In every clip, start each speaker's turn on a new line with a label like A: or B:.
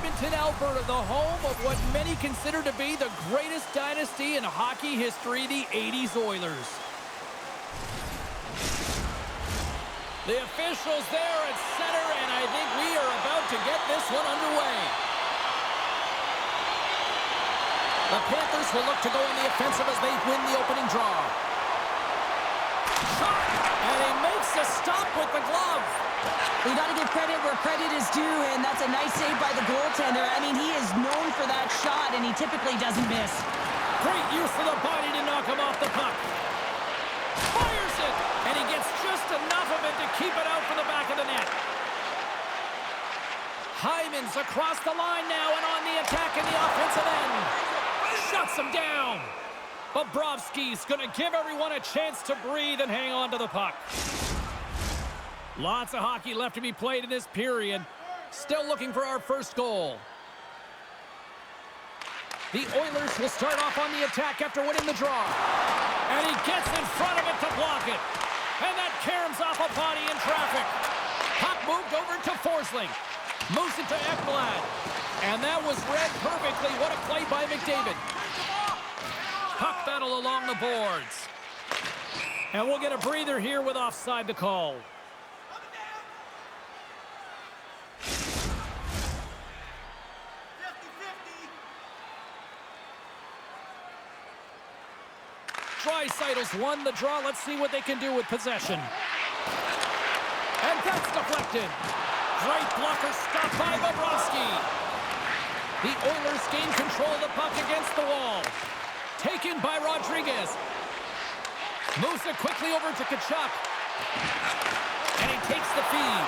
A: Edmonton, Alberta, the home of what many consider to be the greatest dynasty in hockey history, the 80s Oilers. The officials there at center, and I think we are about to get this one underway. The Panthers will look to go on the offensive as they win the opening draw. Shot! And he makes a stop with the glove.
B: You got to give credit where credit is due, and that's a nice save by the goaltender. I mean, he is known for that shot, and he typically doesn't miss.
A: Great use of the body to knock him off the puck. Fires it, and he gets just enough of it to keep it out for the back of the net. Hyman's across the line now and on the attack in the offensive end. Shuts him down. Bobrovsky's going to give everyone a chance to breathe and hang on to the puck. Lots of hockey left to be played in this period. Still looking for our first goal. The Oilers will start off on the attack after winning the draw. And he gets in front of it to block it. And that caroms off a body in traffic. Puck moved over to Forsling. Moves it to Ekblad. And that was read perfectly. What a play by McDavid. Puck battle along the boards. And we'll get a breather here with offside the call. Draisaitl's won the draw. Let's see what they can do with possession. And that's deflected. Great blocker stopped by Bobrovsky. The Oilers gain control of the puck against the wall. Taken by Rodriguez. Moves it quickly over to Tkachuk. And he takes the feed.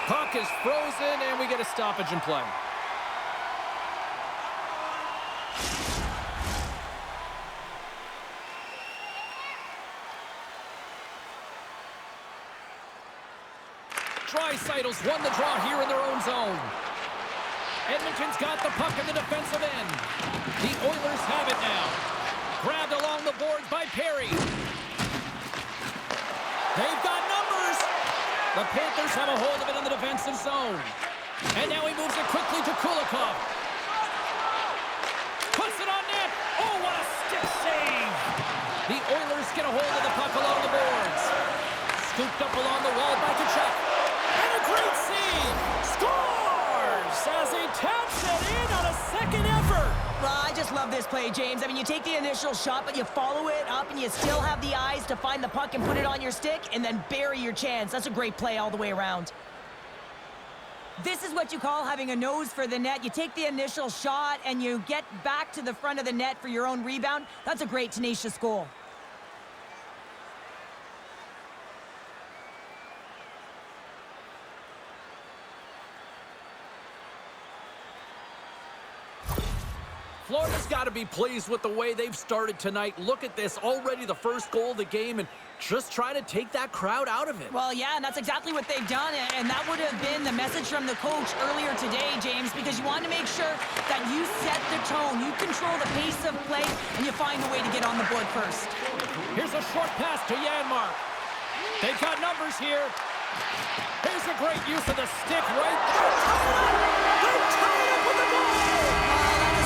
A: Puck is frozen, and we get a stoppage in play. Draisaitl's won the draw here in their own zone. Edmonton's got the puck in the defensive end. The Oilers have it now. Grabbed along the boards by Perry. They've got numbers. The Panthers have a hold of it in the defensive zone. And now he moves it quickly to Kulikov. Puts it on net. Oh, what a stick save. The Oilers get a hold of the puck along the boards. Scooped up along the wall by Tkachuk. And a great save! Scores! As he taps it in on a second effort!
B: Well, I just love this play, James. I mean, you take the initial shot, but you follow it up, and you still have the eyes to find the puck and put it on your stick, and then bury your chance. That's a great play all the way around. This is what you call having a nose for the net. You take the initial shot, and you get back to the front of the net for your own rebound. That's a great, tenacious goal.
A: Florida's got to be pleased with the way they've started tonight. Look at this, already the first goal of the game, and just try to take that crowd out of it.
B: Well, yeah, and that's exactly what they've done, and that would have been the message from the coach earlier today, James, because you want to make sure that you set the tone, you control the pace of play, and you find a way to get on the board first.
A: Here's a short pass to Janmark. They've got numbers here. Here's a great use of the stick right there. They're tied up with the ball!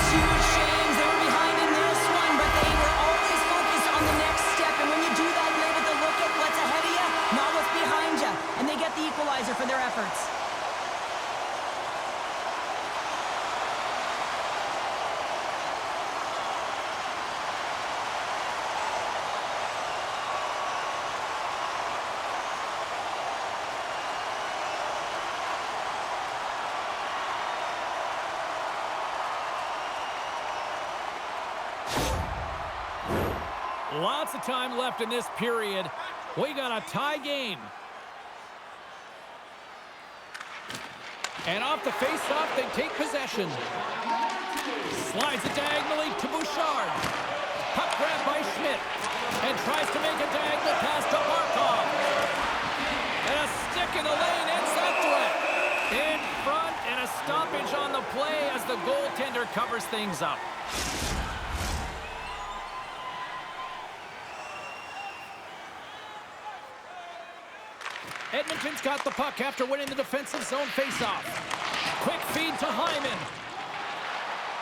B: Huge shames. They were behind in this one, but they were always focused on the next step. And when you do that, you're able to look at what's ahead of you, not what's behind you. And they get the equalizer for their efforts.
A: Lots of time left in this period. We got a tie game. And off the face-off, they take possession. Slides it diagonally to Bouchard. Puck grabbed by Schmidt. And tries to make a diagonal pass to Barkov. And a stick in the lane ends that threat. In front, and a stoppage on the play as the goaltender covers things up. Edmonton's got the puck after winning the defensive zone faceoff. Quick feed to Hyman.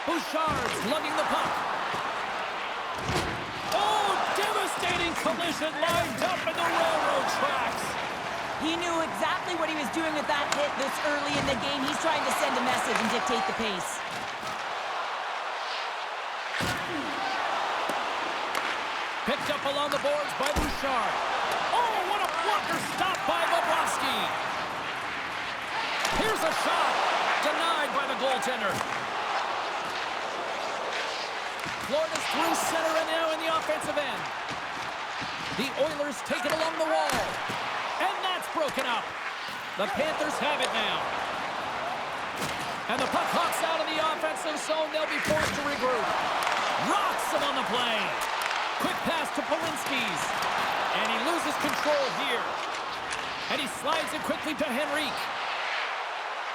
A: Bouchard's lugging the puck. Oh, devastating collision lined up in the railroad tracks.
B: He knew exactly what he was doing with that hit this early in the game. He's trying to send a message and dictate the pace.
A: Picked up along the boards by Bouchard. Oh, what a blocker stop by Bobrovsky. Here's a shot. Denied by the goaltender. Florida's through center and now in the offensive end. The Oilers take it along the wall. And that's broken up. The Panthers have it now. And the puck hops out of the offensive zone. They'll be forced to regroup. Rocks him on the play. Quick pass to Polinski's. And he loses control here. And he slides it quickly to Henrique.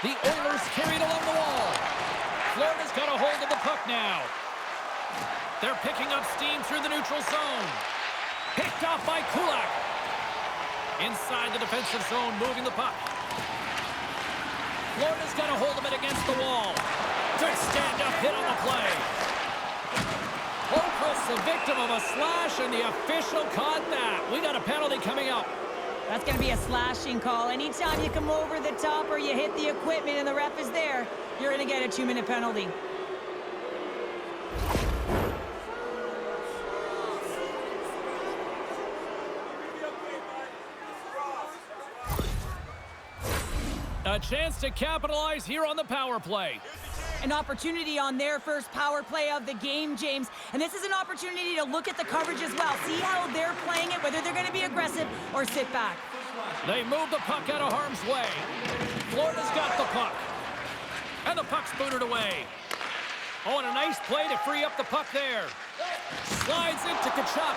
A: The Oilers carry it along the wall. Florida's got a hold of the puck now. They're picking up steam through the neutral zone. Picked off by Kulak. Inside the defensive zone, moving the puck. Florida's got a hold of it against the wall. Good stand-up hit on the play. Holmquist, the victim of a slash, and the official caught that. We got a penalty coming up.
B: That's going to be a slashing call. Anytime you come over the top or you hit the equipment and the ref is there, you're going to get a 2-minute penalty.
A: A chance to capitalize here on the power play.
B: An opportunity on their first power play of the game, James. And this is an opportunity to look at the coverage as well. See how they're playing it, whether they're going to be aggressive or sit back.
A: They move the puck out of harm's way. Florida's got the puck. And the puck's booted away. Oh, and a nice play to free up the puck there. Slides into Tkachuk.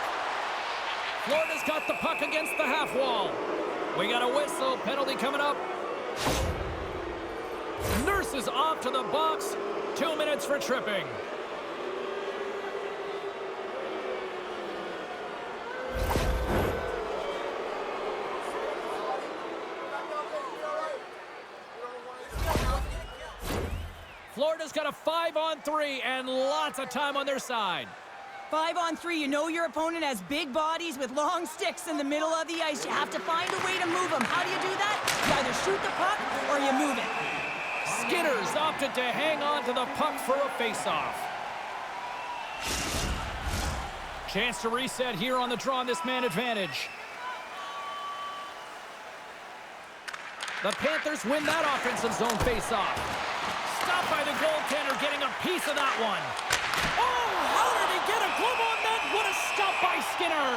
A: Florida's got the puck against the half wall. We got a whistle. Penalty coming up. Nurse is off to the box. 2 minutes for tripping. Florida's got a 5-on-3 and lots of time on their side.
B: 5-on-3, you know your opponent has big bodies with long sticks in the middle of the ice. You have to find a way to move them. How do you do that? You either shoot the puck or you move it.
A: Skinner's opted to hang on to the puck for a face-off. Chance to reset here on the draw on this man advantage. The Panthers win that offensive zone face-off. Stopped by the goaltender, getting a piece of that one. Oh, how did he get a glove on that? What a stop by Skinner.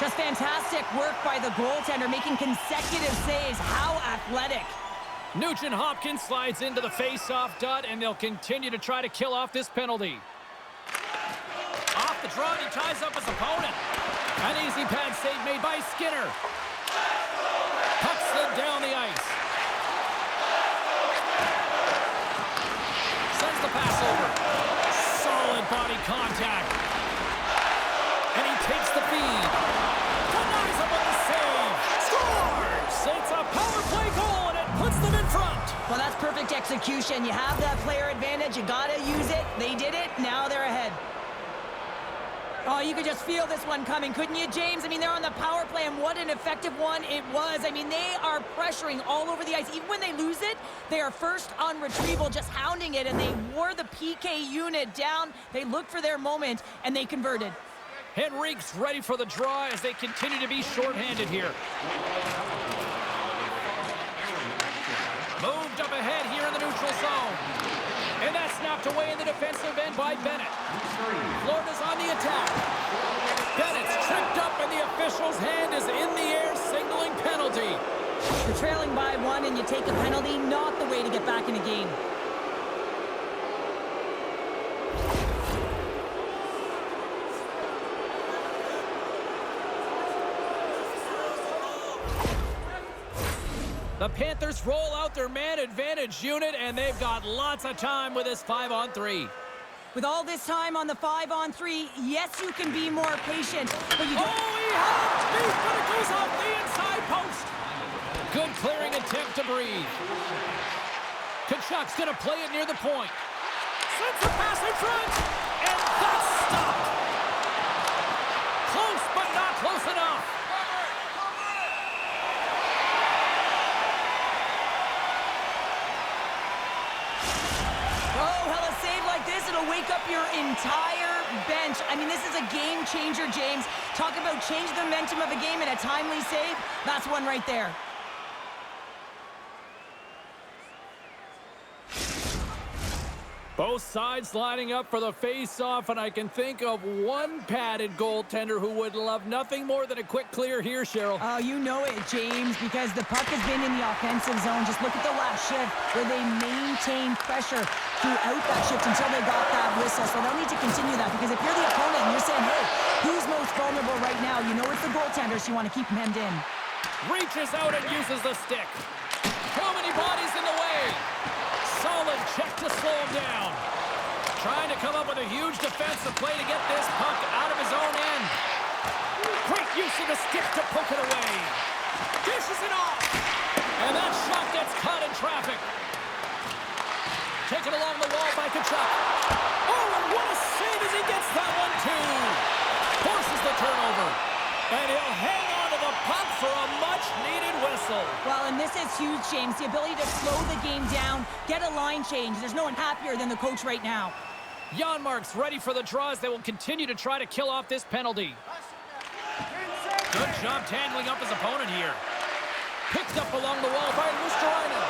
B: Just fantastic work by the goaltender, making consecutive saves. How athletic.
A: Nugent Hopkins slides into the face-off dot, and they'll continue to try to kill off this penalty. Off the draw, and he ties up his opponent. An easy pad save made by Skinner. Puck slid down the ice. Sends the pass over. Solid body contact. And he takes the feed. Denies him with the save. Scores! It's a power play goal, and it puts them in front.
B: Well, that's perfect execution. You have that player advantage. You got to use it. They did it. Now they're ahead. Oh, you could just feel this one coming, couldn't you, James? I mean, they're on the power play, and what an effective one it was. I mean, they are pressuring all over the ice. Even when they lose it, they are first on retrieval, just hounding it, and they wore the PK unit down. They looked for their moment, and they converted.
A: Henrique's ready for the draw as they continue to be shorthanded here. Moved up ahead here in the neutral zone. And that's knocked away in the defensive end by Bennett. Florida's on the attack. Bennett's tripped up, and the official's hand is in the air, signaling penalty.
B: You're trailing by 1 and you take a penalty, not the way to get back in a game.
A: The Panthers roll out their man advantage unit, and they've got lots of time with this 5-on-3.
B: With all this time on the 5-on-3, yes, you can be more patient, but you don't...
A: Oh, he has beat, but it goes off the inside post. Good clearing attempt to breathe. Tkachuk's going to play it near the point. Sends the pass in front. And that's stopped. Close, but not close enough.
B: Oh, hell, a save like this, it'll wake up your entire bench. I mean, this is a game changer, James. Talk about change the momentum of a game in a timely save. That's one right there.
A: Both sides lining up for the face-off, and I can think of one padded goaltender who would love nothing more than a quick clear here, Cheryl.
B: Oh, you know it, James, because the puck has been in the offensive zone. Just look at the last shift where they maintained pressure throughout that shift until they got that whistle. So they'll need to continue that, because if you're the opponent and you're saying, hey, who's most vulnerable right now? You know it's the goaltender, so you want to keep him hemmed in.
A: Reaches out and uses the stick. How many bodies in the way? Solid check to slow him down. Trying to come up with a huge defensive play to get this puck out of his own end. Great use of the stick to poke it away. Dishes it off. And that shot gets caught in traffic. Taken along the wall by Kachuk. Oh, and what a save as he gets that one, too. Forces the turnover. And he'll hang on to the puck for a much-needed whistle.
B: Well, and this is huge, James. The ability to slow the game down, get a line change. There's no one happier than the coach right now.
A: Janmark's ready for the draws. They will continue to try to kill off this penalty. Good job tangling up his opponent here. Picked up along the wall by Luosterainen.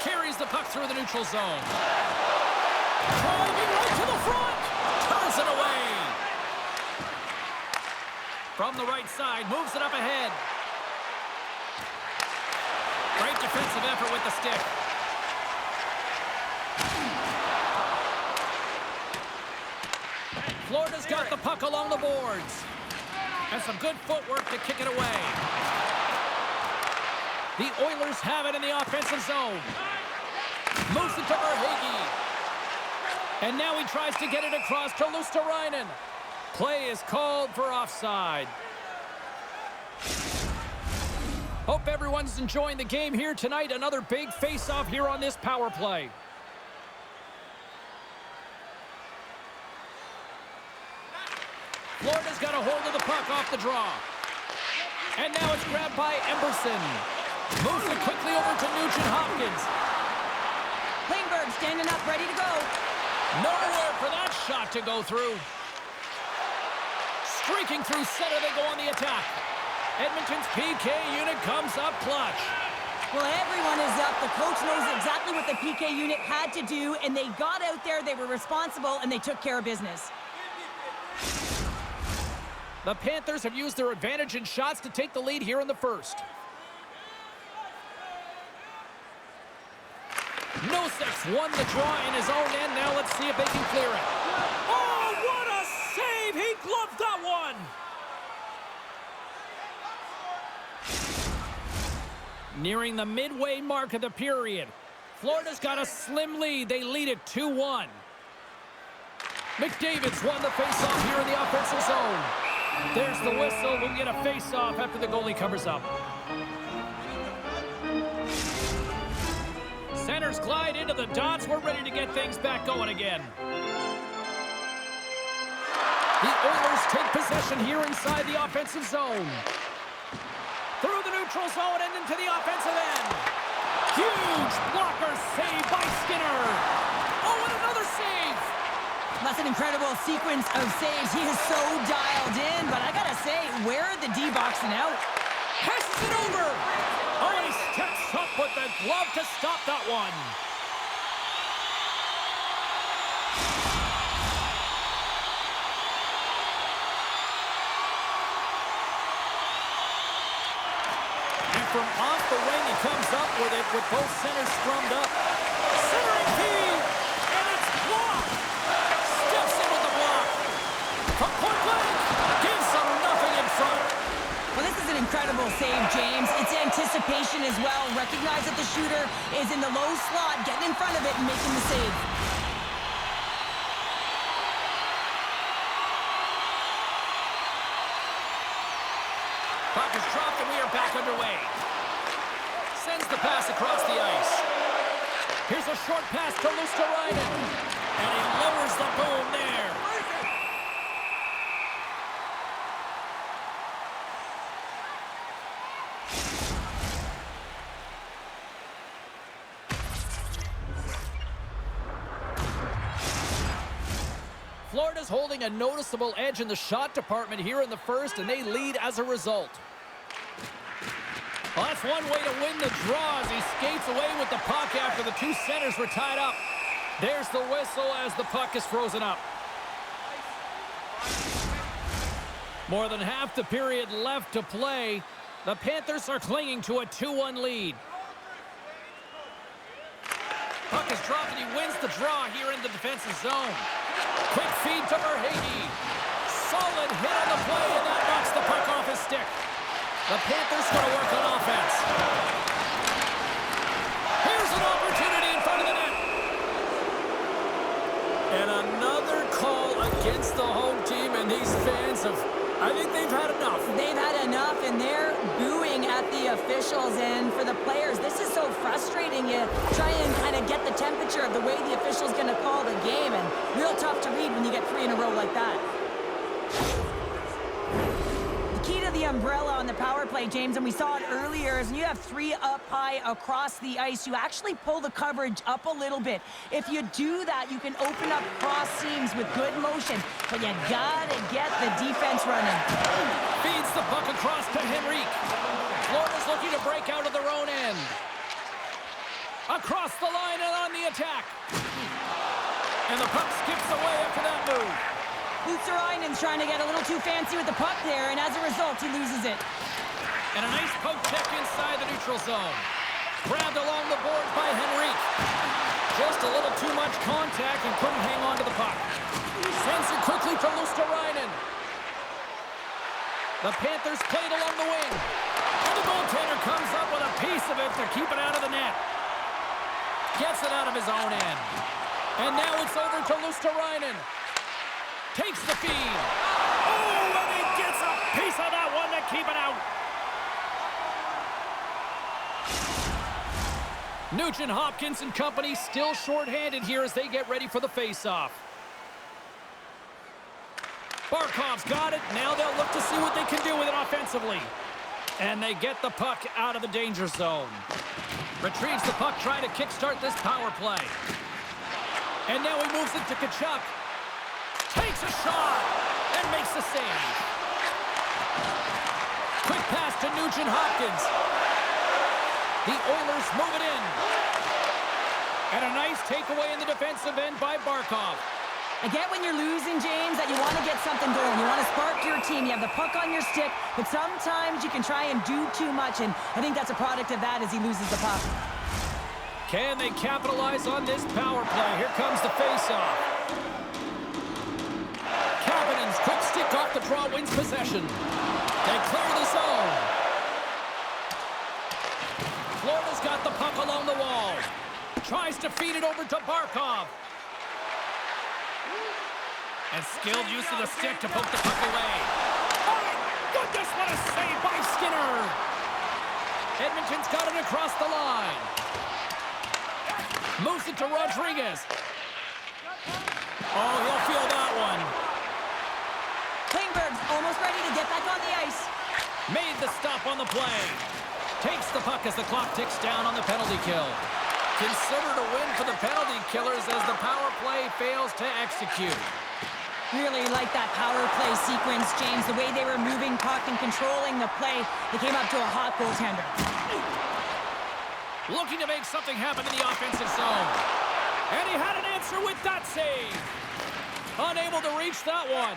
A: Carries the puck through the neutral zone. Driving right to the front. Turns it away. From the right side, moves it up ahead. Great defensive effort with the stick. Florida's got the puck along the boards. And some good footwork to kick it away. The Oilers have it in the offensive zone. Moves it to Verhaeghe. And now he tries to get it across to Luosterainen. Play is called for offside. Hope everyone's enjoying the game here tonight. Another big face-off here on this power play. Florida's got a hold of the puck off the draw. And now it's grabbed by Emberson. Moves it quickly over to Nugent-Hopkins.
B: Klingberg standing up, ready to go.
A: Nowhere for that shot to go through. Streaking through center, they go on the attack. Edmonton's PK unit comes up clutch.
B: Well, everyone is up. The coach knows exactly what the PK unit had to do, and they got out there, they were responsible, and they took care of business.
A: The Panthers have used their advantage in shots to take the lead here in the first. Nosek won the draw in his own end. Now let's see if they can clear it. Oh, what a save! He gloved that one! Nearing the midway mark of the period. Florida's got a slim lead. They lead it 2-1. McDavid's won the faceoff here in the offensive zone. There's the whistle. We'll get a faceoff after the goalie covers up. Centers glide into the dots. We're ready to get things back going again. The Oilers take possession here inside the offensive zone. Through the neutral zone and into the offensive end. Huge blocker save by Skinner. Oh, and another save.
B: That's an incredible sequence of saves. He is so dialed in, but I gotta say, where are the D-boxing out?
A: Passes it over. Oh, and he steps up with the glove to stop that one. And from off the wing, he comes up with it with both centers scrummed up. Centering feed, and it's blocked. Steps in with the block. From point blank, gives them nothing in front.
B: Well, this is an incredible save, James. It's anticipation as well. Recognize that the shooter is in the low slot, getting in front of it and making the save.
A: Puck is dropped and we are back underway. Sends the pass across the ice. Here's a short pass to Luosterainen. And he lowers the boom there. Florida's holding a noticeable edge in the shot department here in the first, and they lead as a result. Well, that's one way to win the draw as he skates away with the puck after the two centers were tied up. There's the whistle as the puck is frozen up. More than half the period left to play. The Panthers are clinging to a 2-1 lead. Puck is dropped and he wins the draw here in the defensive zone. Quick feed to Verhaeghe. Solid hit on the play, and that knocks the puck off his stick. The Panthers going to work on offense. Here's an opportunity in front of the net. And another call against the home team, and these fans have, I think they've had enough.
B: They've had enough, and they're booing at the officials. And for the players, this is so frustrating. You try and kind of get the temperature of the way the official's going to call the game, and real tough to read when you get 3 in a row like that. The key to the umbrella on the power play, James, and we saw it earlier, is when you have 3 up high across the ice, you actually pull the coverage up a little bit. If you do that, you can open up cross seams with good motion, but you gotta get the defense running.
A: Feeds the puck across to Henrique. Florida's looking to break out of their own end. Across the line and on the attack. And the puck skips away after that move.
B: Luosterainen's trying to get a little too fancy with the puck there, and as a result, he loses it.
A: And a nice poke check inside the neutral zone. Grabbed along the boards by Henrique. Just a little too much contact and couldn't hang on to the puck. Sends it quickly to Luosterainen. The Panthers played along the wing. And the goaltender comes up with a piece of it to keep it out of the net. Gets it out of his own end. And now it's over to Luosterainen. Takes the feed. Oh, and he gets a piece of that one to keep it out. Nugent Hopkins and company still shorthanded here as they get ready for the face-off. Barkov's got it. Now they'll look to see what they can do with it offensively. And they get the puck out of the danger zone. Retrieves the puck, trying to kickstart this power play. And now he moves it to Tkachuk. Takes a shot and makes the save. Quick pass to Nugent Hopkins. The Oilers move it in. And a nice takeaway in the defensive end by Barkov.
B: I get when you're losing, James, that you want to get something going. You want to spark your team. You have the puck on your stick, but sometimes you can try and do too much, and I think that's a product of that as he loses the puck.
A: Can they capitalize on this power play? Here comes the face-off. Kapanen's quick stick off the draw wins possession. They clear the zone. Florida's got the puck along the wall. Tries to feed it over to Barkov. And skilled use of the stick to poke the puck away. Oh, my goodness, what a save by Skinner. Edmonton's got it across the line. Moves it to Rodriguez. Oh, he'll feel that one.
B: Klingberg's almost ready to get back on the ice.
A: Made the stop on the play. Takes the puck as the clock ticks down on the penalty kill. Considered a win for the penalty killers as the power play fails to execute.
B: Really like that power play sequence, James. The way they were moving puck and controlling the play, they came up to a hot goaltender.
A: Looking to make something happen in the offensive zone. And he had an answer with that save. Unable to reach that one.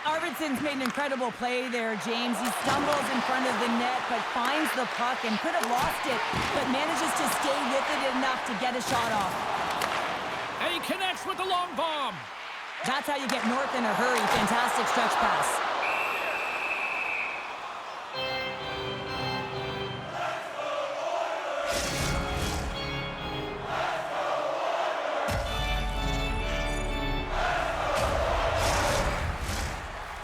B: Arvidsson's made an incredible play there, James. He stumbles in front of the net, but finds the puck and could have lost it, but manages to stay with it enough to get a shot off.
A: And he connects with the long bomb.
B: That's how you get north in a hurry. Fantastic stretch pass.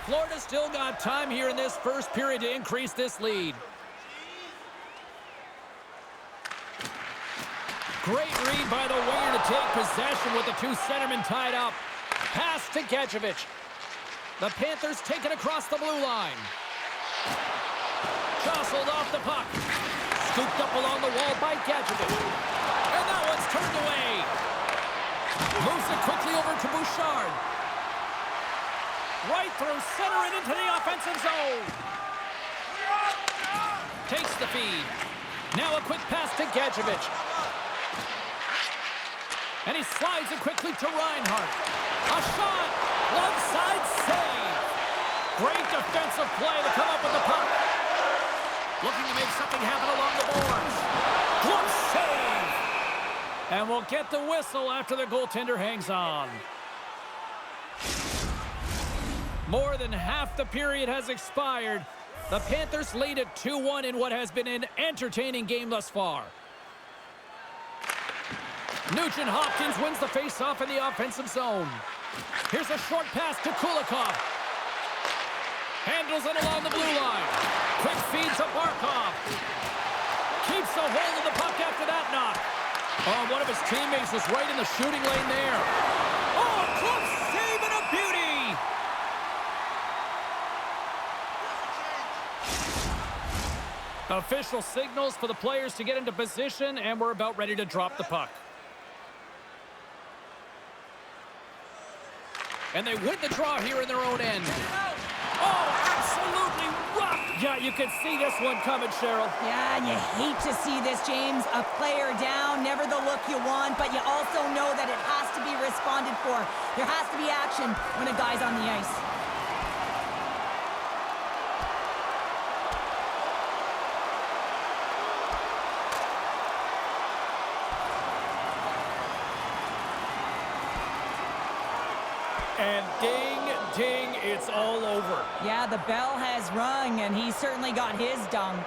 A: Florida's still got time here in this first period to increase this lead. Great read by the winger to take possession with the two centermen tied up. Pass to Gadjevich. The Panthers take it across the blue line. Jostled off the puck. Scooped up along the wall by Gadjevich. And that one's turned away. Moves it quickly over to Bouchard. Right through center and into the offensive zone. Takes the feed. Now a quick pass to Gadjevich. And he slides it quickly to Reinhart. A shot. One side save. Great defensive play to come up with the puck. Looking to make something happen along the boards. Glove save. And we'll get the whistle after the goaltender hangs on. More than half the period has expired. The Panthers lead at 2-1 in what has been an entertaining game thus far. Nugent Hopkins wins the face-off in the offensive zone. Here's a short pass to Kulikov. Handles it along the blue line. Quick feed to Barkov. Keeps a hold of the puck after that knock. Oh, one of his teammates was right in the shooting lane there. Oh, a close save and a beauty! Official signals for the players to get into position, and we're about ready to drop the puck. And they win the draw here in their own end. Oh, absolutely rocked. Yeah, you can see this one coming, Cheryl.
B: Yeah, and you hate to see this, James. A player down, never the look you want, but you also know that it has to be responded for. There has to be action when a guy's on the ice.
A: And ding, ding, it's all over.
B: Yeah, the bell has rung, and he certainly got his dung.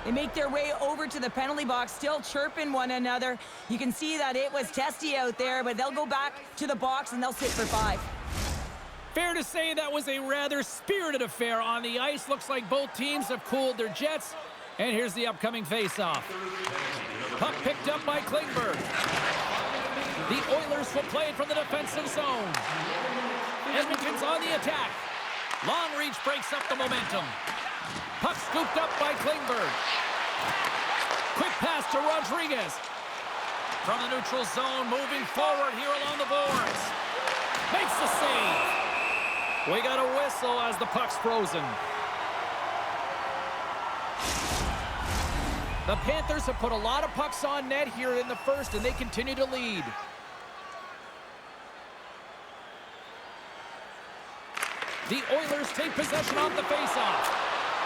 B: They make their way over to the penalty box, still chirping one another. You can see that it was testy out there, but they'll go back to the box, and they'll sit for 5.
A: Fair to say that was a rather spirited affair on the ice. Looks like both teams have cooled their jets. And here's the upcoming face-off. Puck picked up by Klingberg. The Oilers will play it from the defensive zone. Edmonton's on the attack. Long reach breaks up the momentum. Puck scooped up by Klingberg. Quick pass to Rodriguez. From the neutral zone, moving forward here along the boards. Makes the save. We got a whistle as the puck's frozen. The Panthers have put a lot of pucks on net here in the first, and they continue to lead. The Oilers take possession off the faceoff.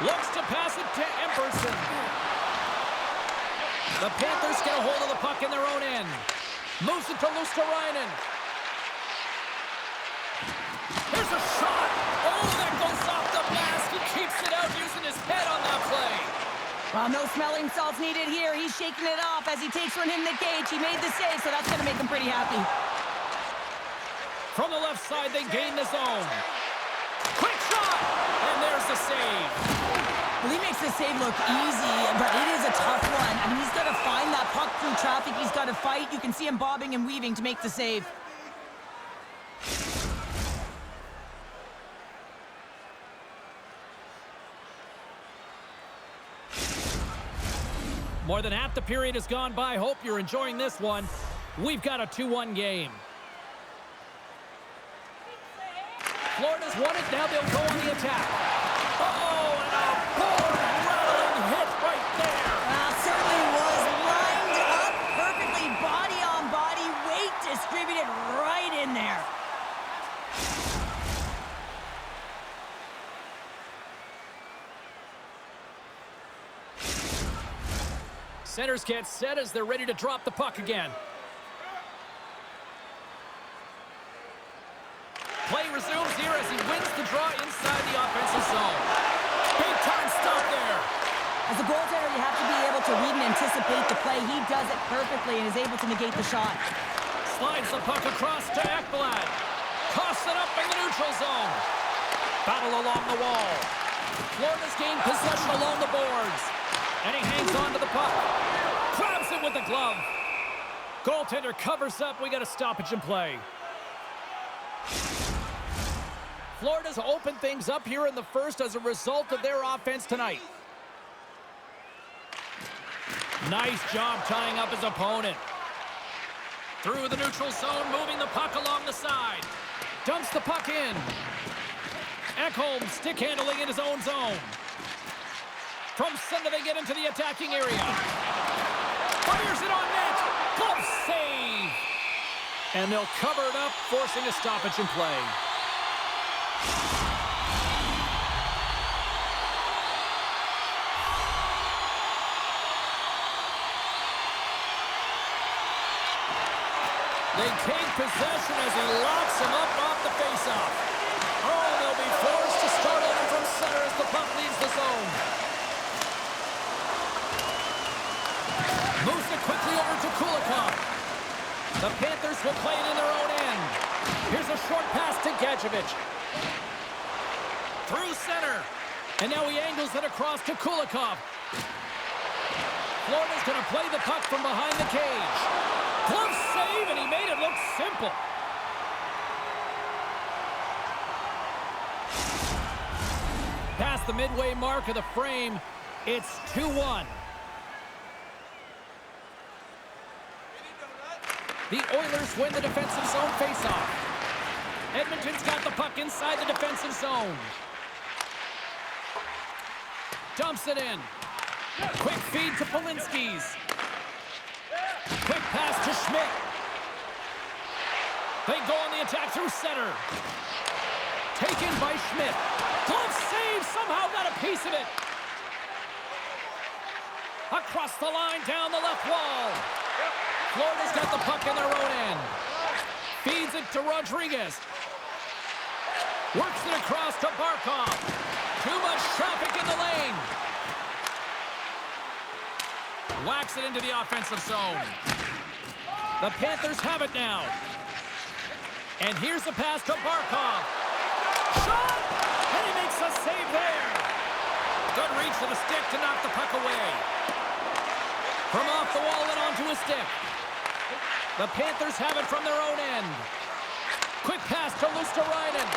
A: Looks to pass it to Emerson. The Panthers get a hold of the puck in their own end. Moves it to Luosterainen. There's a shot. Oh, that goes off the mask. He keeps it out using his head on that play.
B: Well, no smelling salts needed here. He's shaking it off as he takes one in the cage. He made the save, so that's going to make him pretty happy.
A: From the left side, they gain the zone. Quick shot! And there's the save.
B: Well, he makes the save look easy, but it is a tough one. I mean, he's got to find that puck through traffic. He's got to fight. You can see him bobbing and weaving to make the save.
A: More than half the period has gone by. Hope you're enjoying this one. We've got a 2-1 game. Florida's won it. Now they'll go on the attack. Oh, and a board-rattling hit right there.
B: Well, certainly was lined up perfectly, body on body, weight distributed right in there.
A: Centers get set as they're ready to drop the puck again. Play resumes here as he wins the draw inside the offensive zone. Big time stop there.
B: As a goaltender, you have to be able to read and anticipate the play. He does it perfectly and is able to negate the shot.
A: Slides the puck across to Ekblad. Toss it up in the neutral zone. Battle along the wall. Florida's gained possession along the boards. And he hangs on to the puck. Grabs it with the glove. Goaltender covers up. We got a stoppage in play. Florida's opened things up here in the first as a result of their offense tonight. Nice job tying up his opponent. Through the neutral zone, moving the puck along the side. Dumps the puck in. Ekholm stick handling in his own zone. From center, they get into the attacking area. Fires it on net. Glove save. And they'll cover it up, forcing a stoppage in play. They take possession as he locks him up off the faceoff. Oh, they'll be forced to start over from center as the puck leaves the zone. Moves it quickly over to Kulikov. The Panthers will play it in their own end. Here's a short pass to Gadjevich. Through center. And now he angles it across to Kulikov. Florida's going to play the puck from behind the cage. Glove save, and he made it look simple. Past the midway mark of the frame, it's 2-1. The Oilers win the defensive zone faceoff. Edmonton's got the puck inside the defensive zone. Dumps it in. Quick feed to Polinski's. Quick pass to Schmidt. They go on the attack through center. Taken by Schmidt. Glove save, somehow got a piece of it. Across the line, down the left wall. Florida's got the puck in their own end. Feeds it to Rodriguez. Works it across to Barkov. Too much traffic in the lane. Whacks it into the offensive zone. The Panthers have it now. And here's the pass to Barkov. Shot! And he makes a save there. Good reach for the stick to knock the puck away. From off the wall and onto his stick. The Panthers have it from their own end. Quick pass to Luosterainen.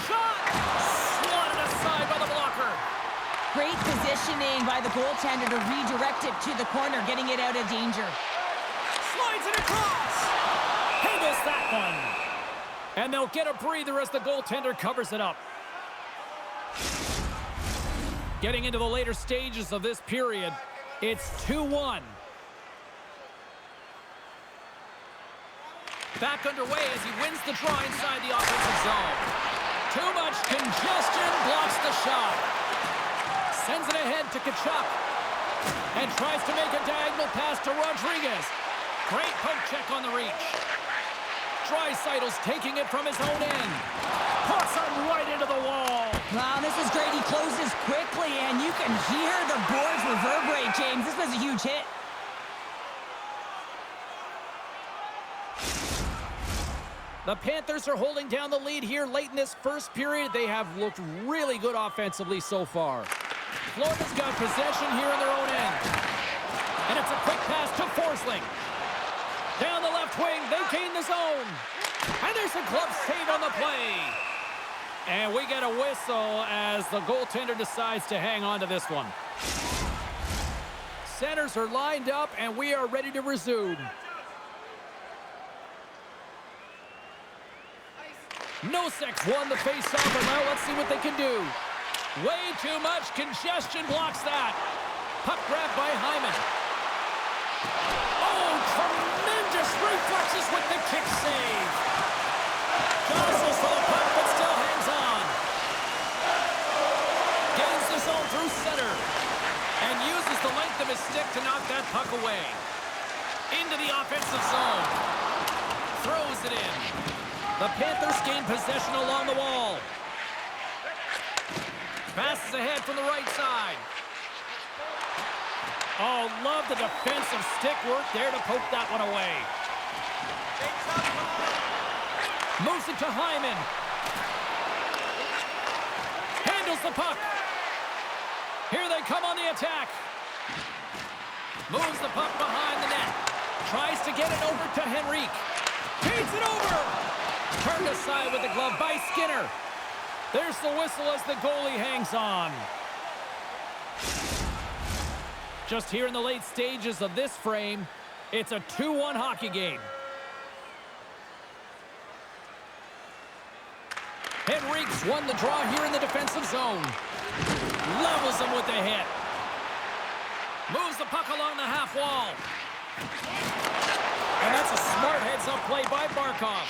A: Shot! Swatted aside by the blocker.
B: Great positioning by the goaltender to redirect it to the corner, getting it out of danger.
A: Slides it across. Handles that one. And they'll get a breather as the goaltender covers it up. Getting into the later stages of this period, it's 2-1. Back underway as he wins the draw inside the offensive zone. Too much congestion, blocks the shot. Sends it ahead to Tkachuk. And tries to make a diagonal pass to Rodriguez. Great poke check on the reach. Dreisaitl's taking it from his own end. Puts him right into the wall.
B: Wow, this is great. He closes quickly, and you can hear the boards reverberate, James. This was a huge hit.
A: The Panthers are holding down the lead here late in this first period. They have looked really good offensively so far. Florida's got possession here in their own end. And it's a quick pass to Forsling. Down the left wing, they gain the zone. And there's a glove save on the play. And we get a whistle as the goaltender decides to hang on to this one. Centers are lined up, and we are ready to resume. Nosek's won the face-off, and now let's see what they can do. Way too much congestion blocks that. Puck grab by Hyman. Oh, tremendous reflexes with the kick save. Jostles for the puck, but still hangs on. Gains the zone through center. And uses the length of his stick to knock that puck away. Into the offensive zone. Throws it in. The Panthers gain possession along the wall. Passes ahead from the right side. Oh, love the defensive stick work there to poke that one away. Moves it to Hyman. Handles the puck. Here they come on the attack. Moves the puck behind the net. Tries to get it over to Henrique. Feeds it over. Turned aside with the glove by Skinner. There's the whistle as the goalie hangs on. Just here in the late stages of this frame, it's a 2-1 hockey game. Henrique's won the draw here in the defensive zone. Levels him with the hit. Moves the puck along the half wall. And that's a smart heads-up play by Barkov.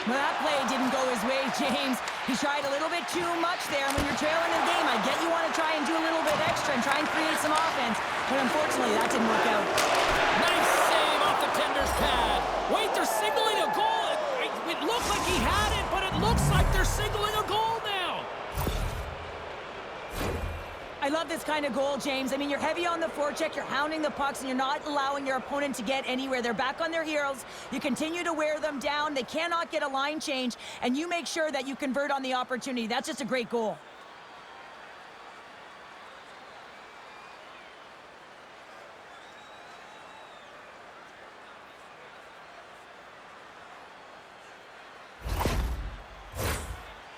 B: Well, that play didn't go his way, James. He tried a little bit too much there. When you're trailing in the game, I get you want to try and do a little bit extra and try and create some offense. But unfortunately, that didn't work out.
A: Nice save off the tender's pad. Wait, they're signaling a goal. It looked like he had it, but it looks like they're signaling a goal now.
B: I love this kind of goal, James. I mean, you're heavy on the forecheck, you're hounding the pucks, and you're not allowing your opponent to get anywhere. They're back on their heels. You continue to wear them down. They cannot get a line change, and you make sure that you convert on the opportunity. That's just a great goal.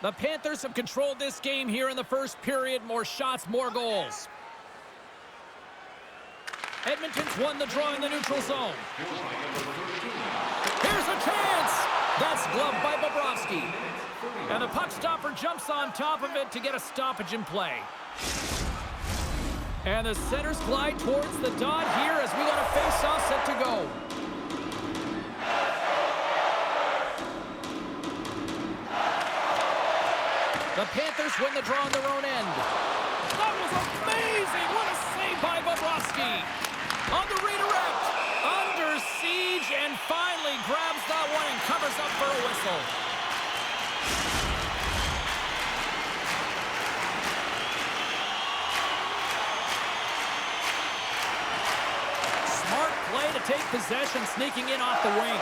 A: The Panthers have controlled this game here in the first period. More shots, more goals. Edmonton's won the draw in the neutral zone. Here's a chance. That's gloved by Bobrovsky. And the puck stopper jumps on top of it to get a stoppage in play. And the centers glide towards the dot here as we got a face-off set to go. The Panthers win the draw on their own end. That was amazing! What a save by Bobrovsky! On the redirect, under siege, and finally grabs that one and covers up for a whistle. Smart play to take possession, sneaking in off the wing.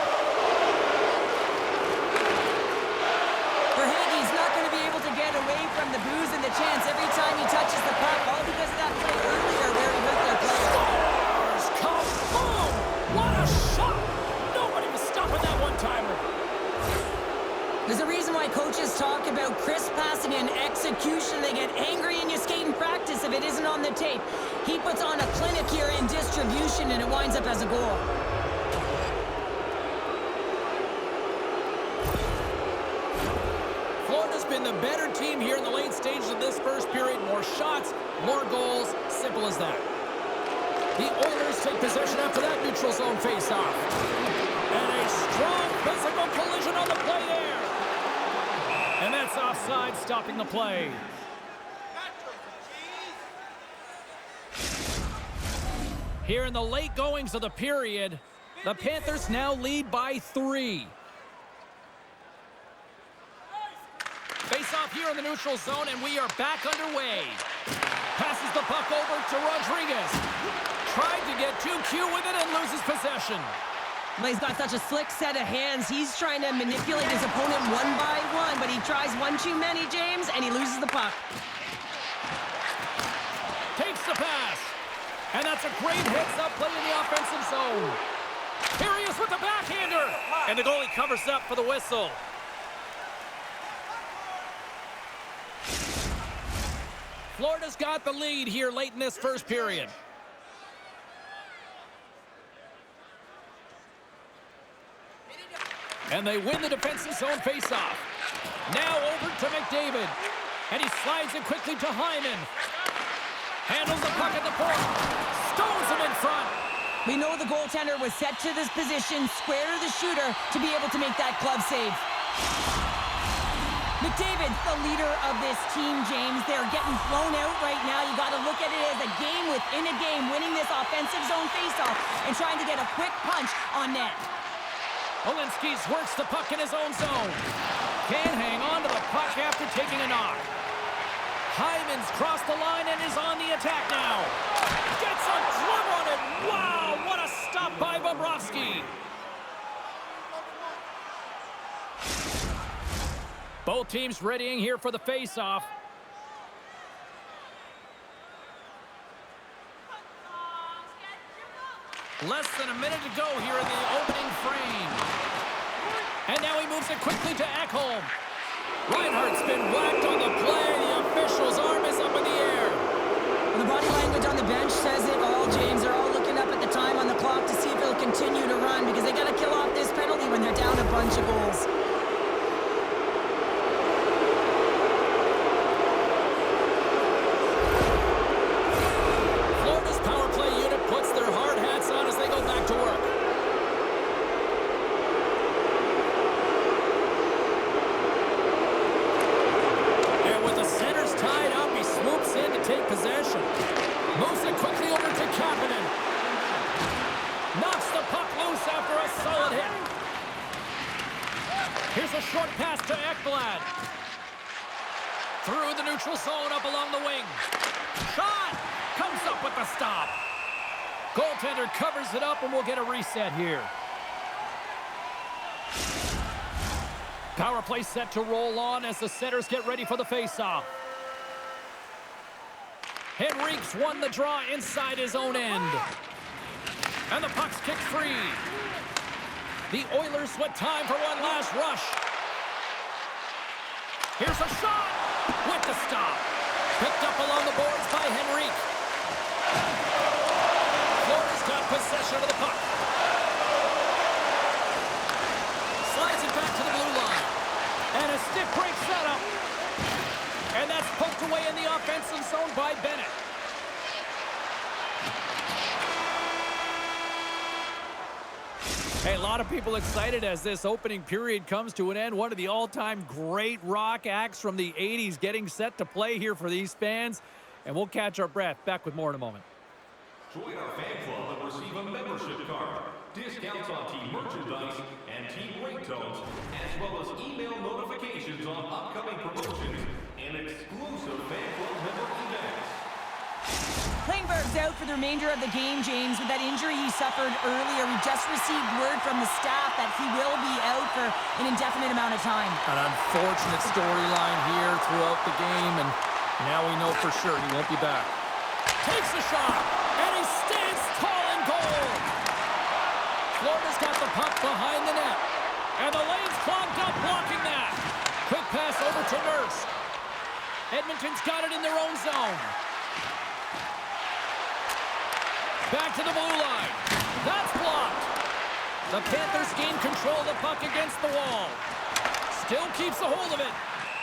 B: Get away from the booze and the chance every time he touches the puck, all because of that play earlier where he hurt their player.
A: Scores! Kaboom! What a shot! Nobody was stopping that one-timer.
B: There's a reason why coaches talk about crisp passing and execution. They get angry and you skate in practice if it isn't on the tape. He puts on a clinic here in distribution and it winds up as a goal.
A: Florida's been the better team here in the late stages of this first period. More shots, more goals. Simple as that. The Oilers take possession after that neutral zone face-off. And a strong physical collision on the play there. And that's offside, stopping the play. Here in the late goings of the period, the Panthers now lead by 3. Face-off here in the neutral zone, and we are back underway. Passes the puck over to Rodriguez. Tried to get too cute with it and loses possession.
B: Well, he's got such a slick set of hands. He's trying to manipulate his opponent one by one, but he tries one too many, James, and he loses the puck.
A: Takes the pass. And that's a great heads-up play in the offensive zone. Here he is with the backhander. And the goalie covers up for the whistle. Florida's got the lead here late in this first period. And they win the defensive zone faceoff. Now over to McDavid. And he slides it quickly to Hyman. Handles the puck at the point. Stones him in front.
B: We know the goaltender was set to this position, square to the shooter, to be able to make that glove save. McDavid's the leader of this team, James. They're getting blown out right now. You got to look at it as a game within a game, winning this offensive zone faceoff and trying to get a quick punch on net.
A: Olinsky works the puck in his own zone. Can't hang on to the puck after taking a knock. Hyman's crossed the line and is on the attack now. Gets a glove on it. Wow, what a stop by Bobrovsky. Both teams readying here for the face-off. Less than a minute to go here in the opening frame. And now he moves it quickly to Ekholm. Reinhardt's been whacked on the play. The official's arm is up in the air.
B: The body language on the bench says it all, James. They're all looking up at the time on the clock to see if he'll continue to run because they got to kill off this penalty when they're down a bunch of goals.
A: Florida's power play unit puts their hard hats on as they go back to work. And with the centers tied up, he swoops in to take possession. Moves it quickly over to Kapanen. Knocks the puck loose after a solid hit. Here's a short pass to Ekblad. Through the neutral zone, up along the wing. Shot! Comes up with the stop. Goaltender covers it up, and we'll get a reset here. Power play set to roll on as the centers get ready for the faceoff. Henrique's won the draw inside his own end. And the puck's kicked free. The Oilers with time for one last rush. Here's a shot with the stop. Picked up along the boards by Henrique. Florida's got possession of the puck. Slides it back to the blue line. And a stick break setup. And that's poked away in the offensive zone by Bennett. Hey, a lot of people excited as this opening period comes to an end. One of the all-time great rock acts from the 80s getting set to play here for these fans. And we'll catch our breath. Back with more in a moment.
C: Join our fan club and receive a membership card, discounts on team merchandise and team ringtones, as well as email notifications on upcoming promotions and exclusive fan club member events.
B: Klingberg's out for the remainder of the game, James, with that injury he suffered earlier. We just received word from the staff that he will be out for an indefinite amount of time.
A: An unfortunate storyline here throughout the game, and now we know for sure he won't be back. Takes a shot, and he stands tall and goal. Florida's got the puck behind the net, and the lane's clogged up blocking that. Quick pass over to Nurse. Edmonton's got it in their own zone. Back to the blue line. That's blocked. The Panthers gain control of the puck against the wall. Still keeps a hold of it.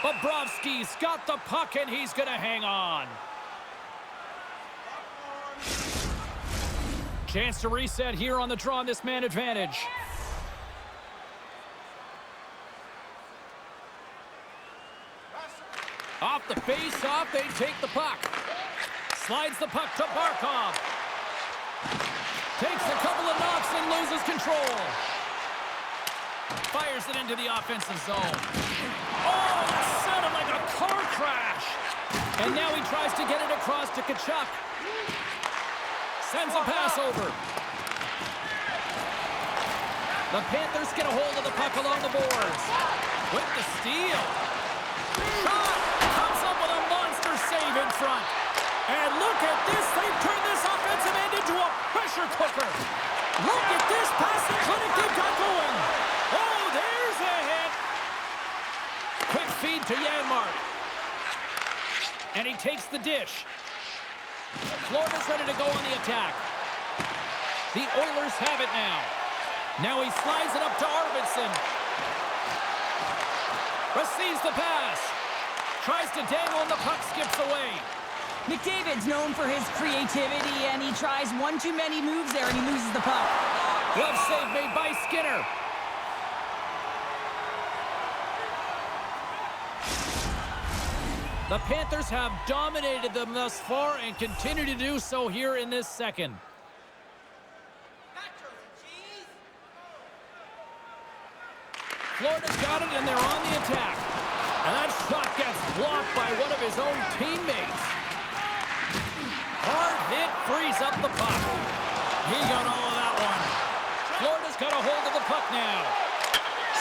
A: Bobrovsky's got the puck, and he's going to hang on. Chance to reset here on the draw on this man advantage. Off the face-off, they take the puck. Slides the puck to Barkov. Takes a couple of knocks and loses control. Fires it into the offensive zone. Oh, that sounded like a car crash. And now he tries to get it across to Tkachuk. Sends a pass over. The Panthers get a hold of the puck along the boards. With the steal. Shot! Comes up with a monster save in front. And look at this. They've turned this offensive end into a pressure cooker. Look at this passing clinic they've got going. Oh, there's a hit. Quick feed to Janmark. And he takes the dish. Florida's ready to go on the attack. The Oilers have it now. Now he slides it up to Arvidsson. Receives the pass. Tries to dangle and the puck skips away.
B: McDavid's known for his creativity, and he tries one too many moves there, and he loses the puck.
A: Glove save made by Skinner. The Panthers have dominated them thus far and continue to do so here in this second. Florida's got it, and they're on the attack. And that shot gets blocked by one of his own teammates. Hard hit, frees up the puck. He got all of that one. Florida's got a hold of the puck now.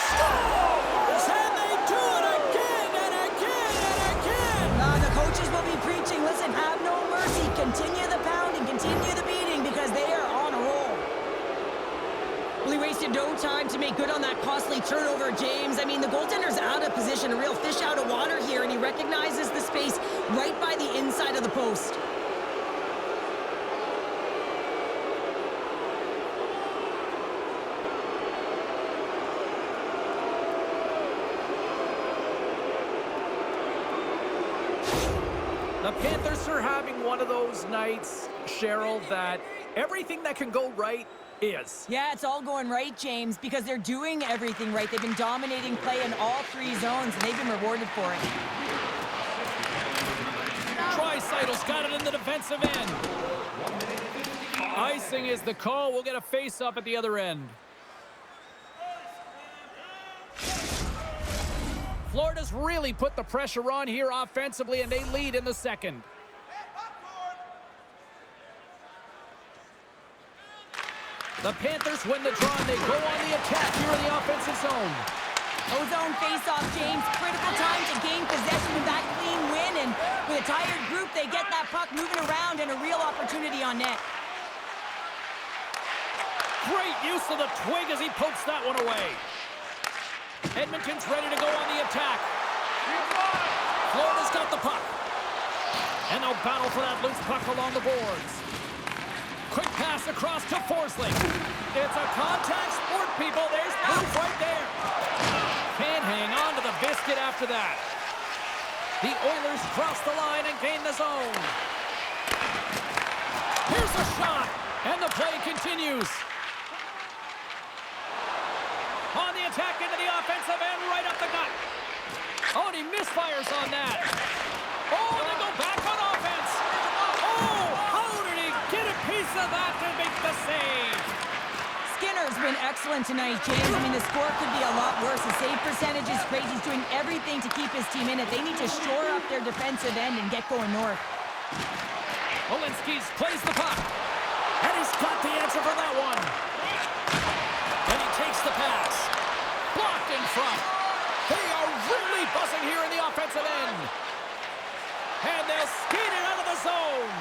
A: Scores! And they do it again and again and again!
B: The coaches will be preaching, listen, have no mercy. Continue the pounding, continue the beating, because they are on a roll. wasted no time to make good on that costly turnover, James. I mean, the goaltender's out of position, a real fish out of water here, and he recognizes the space right by the inside of the post.
A: The Panthers are having one of those nights, Cheryl, that everything that can go right is.
B: Yeah, it's all going right, James, because they're doing everything right. They've been dominating play in all three zones, and they've been rewarded for it.
A: Tricytle's got it in the defensive end. Icing is the call. We'll get a face-up at the other end. Florida's really put the pressure on here offensively, and they lead in the second. The Panthers win the draw, and they go on the attack here in the offensive zone.
B: O-zone face-off, James. Critical time to gain possession with that clean win, and with a tired group, they get that puck moving around and a real opportunity on net.
A: Great use of the twig as he pokes that one away. Edmonton's ready to go on the attack. Florida's got the puck. And they'll battle for that loose puck along the boards. Quick pass across to Forsling. It's a contact sport, people. There's proof right there. Can't hang on to the biscuit after that. The Oilers cross the line and gain the zone. Here's a shot. And the play continues. On the attack into the offensive end, right up the gut. Oh, and he misfires on that. Oh, and they go back on offense. Oh, how did he get a piece of that to make the save?
B: Skinner's been excellent tonight, James. I mean, the score could be a lot worse. The save percentage is great. He's doing everything to keep his team in it. They need to shore up their defensive end and get going north.
A: Olinsky's plays the puck. And he's got the answer for that one. And he takes the pass. Blocked in front. They are really buzzing here in the offensive end. And they'll skate it out of the zone.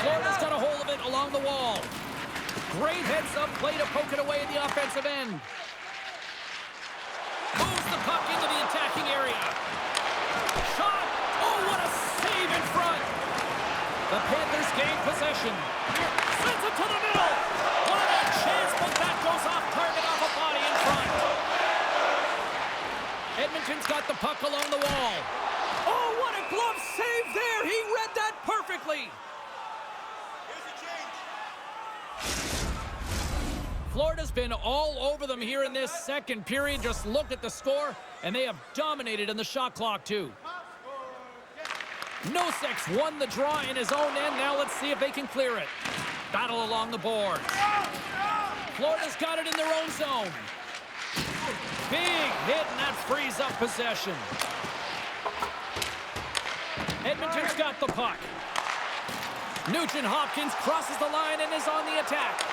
A: Florida's got a hold of it along the wall. Great heads-up play to poke it away in the offensive end. Moves the puck into the attacking area. Shot. Oh, what a save in front. The Panthers gain possession. Sends it to the middle. What a chance, but that goes off target off a body in front. Edmonton's got the puck along the wall. Oh, what a glove save there. He read that perfectly. Florida's been all over them here in this second period. Just look at the score, and they have dominated in the shot clock, too. Nosek's won the draw in his own end. Now let's see if they can clear it. Battle along the boards. Florida's got it in their own zone. Big hit, and that frees up possession. Edmonton's got the puck. Nugent-Hopkins crosses the line and is on the attack.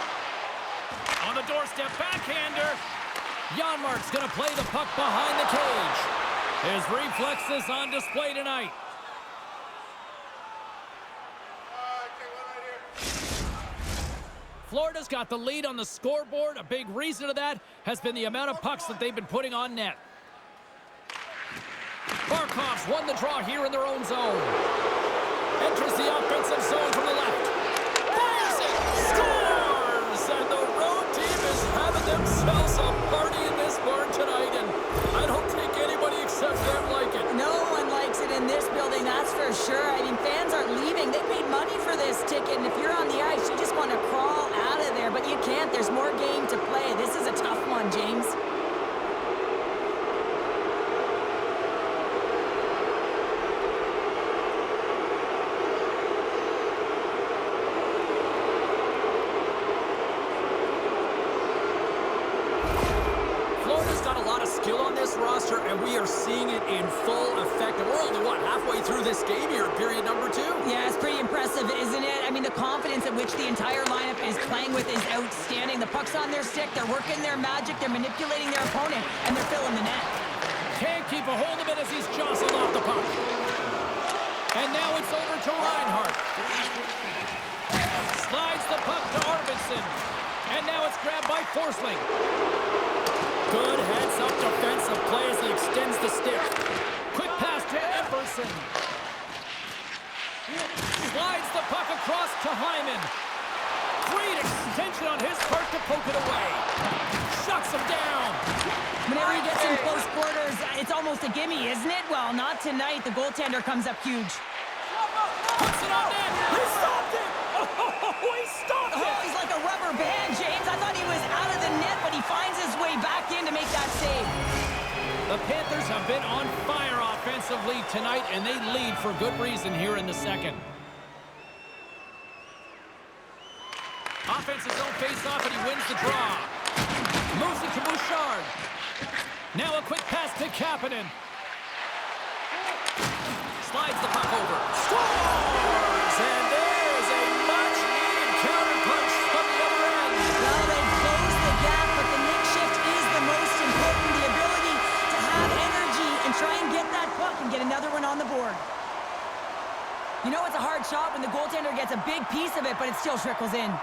A: On the doorstep, backhander. Janmark's going to play the puck behind the cage. His reflexes on display tonight. Florida's got the lead on the scoreboard. A big reason of that has been the amount of pucks that they've been putting on net. Barkov's won the draw here in their own zone. Enters the offensive zone from the left. Fires it! Scores! And the road team is having themselves a party in this barn tonight, and I don't think anybody except them like it.
B: No one likes it in this building, that's for sure. I mean, fans aren't leaving. They paid money for this ticket, and if you're on the ice, you just want to crawl out of there, but you can't. There's more game to play. This is a tough one, James.
A: Roster, and we are seeing it in full effect. And we're only, what, halfway through this game here in period number 2?
B: Yeah, it's pretty impressive, isn't it? I mean, the confidence at which the entire lineup is playing with is outstanding. The puck's on their stick, they're working their magic, they're manipulating their opponent, and they're filling the net.
A: Can't keep a hold of it as he's jostled off the puck. And now it's over to Reinhart. Slides the puck to Arvidsson. And now it's grabbed by Forsling. Good heads-up defensive play as he extends the stick. Quick pass to Epperson. Slides the puck across to Hyman. Great extension on his part to poke it away. Shuts him down.
B: Whenever he gets in close quarters, it's almost a gimme, isn't it? Well, not tonight. The goaltender comes up huge.
A: Puts it on net. He stopped it. Oh, he stopped it.
B: Oh, he's like a rubber band, James. I thought he was out of the net, but he finds his way back in to make that save.
A: The Panthers have been on fire offensively tonight, and they lead for good reason here in the second. Offensive zone face-off, and he wins the draw. Moves it to Bouchard. Now a quick pass to Kapanen. Slides the puck over. Scores! And there's a much-needed counter-punch from the other end.
B: Well, they've closed the gap, but the nick shift is the most important. The ability to have energy and try and get that puck and get another one on the board. You know it's a hard shot when the goaltender gets a big piece of it, but it still trickles in.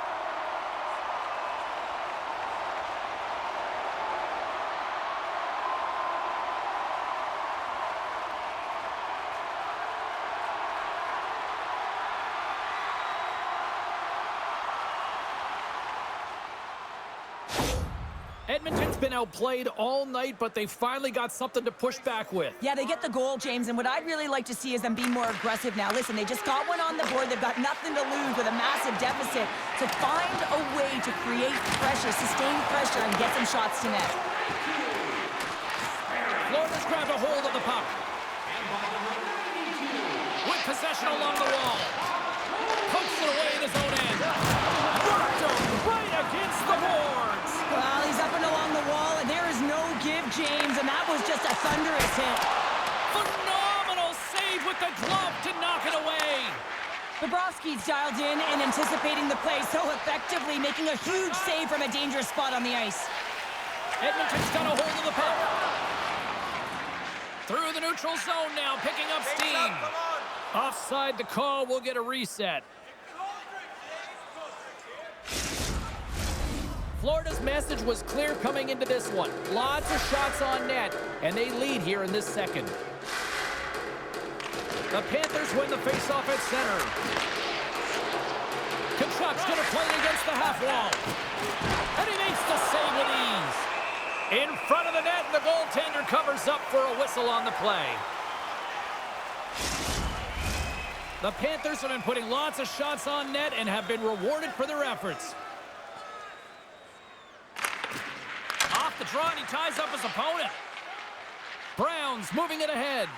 A: Edmonton's been outplayed all night, but they finally got something to push back with.
B: Yeah, they get the goal, James, and what I'd really like to see is them be more aggressive now. Listen, they just got one on the board. They've got nothing to lose with a massive deficit. So find a way to create pressure, sustain pressure, and get some shots to net.
A: Florida's grabbed a hold of the puck. With possession along the wall. Pokes it away in his own end. Worked him right against the boards.
B: Well, he's up and along the wall, and there is no give, James, and that was just a thunderous hit.
A: Phenomenal save with the glove to knock it away.
B: Bobrovsky's dialed in and anticipating the play so effectively, making a huge save from a dangerous spot on the ice.
A: Edmonton's got a hold of the puck. Through the neutral zone now, picking up steam. Offside the call, will get a reset. Florida's message was clear coming into this one. Lots of shots on net, and they lead here in this second. The Panthers win the faceoff at center. Kachuk's going to play it against the half wall. And he makes the save with ease. In front of the net, and the goaltender covers up for a whistle on the play. The Panthers have been putting lots of shots on net and have been rewarded for their efforts. Off the draw, and he ties up his opponent. Brown's moving it ahead.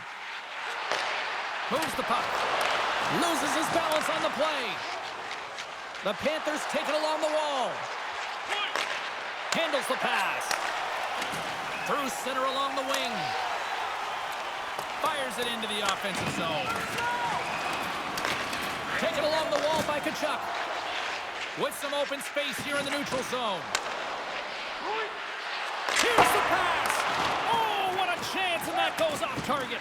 A: Moves the puck. Loses his balance on the play. The Panthers take it along the wall. Handles the pass. Through center along the wing. Fires it into the offensive zone. Taken along the wall by Kachuk. With some open space here in the neutral zone. Here's the pass. Oh, what a chance, and that goes off target.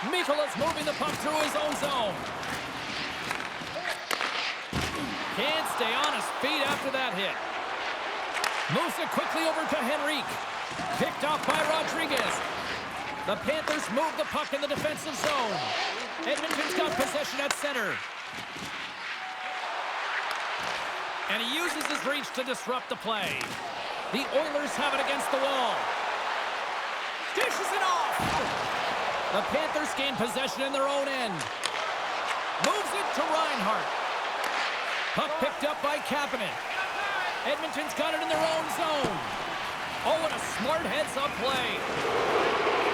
A: Mikola's moving the puck through his own zone. Can't stay on his feet after that hit. Moves it quickly over to Henrique. Picked off by Rodriguez. The Panthers move the puck in the defensive zone. Edmonton's got possession at center. And he uses his reach to disrupt the play. The Oilers have it against the wall. Dishes it off. The Panthers gain possession in their own end. Moves it to Reinhart. Puck picked up by Kapanen. Edmonton's got it in their own zone. Oh, and a smart heads-up play.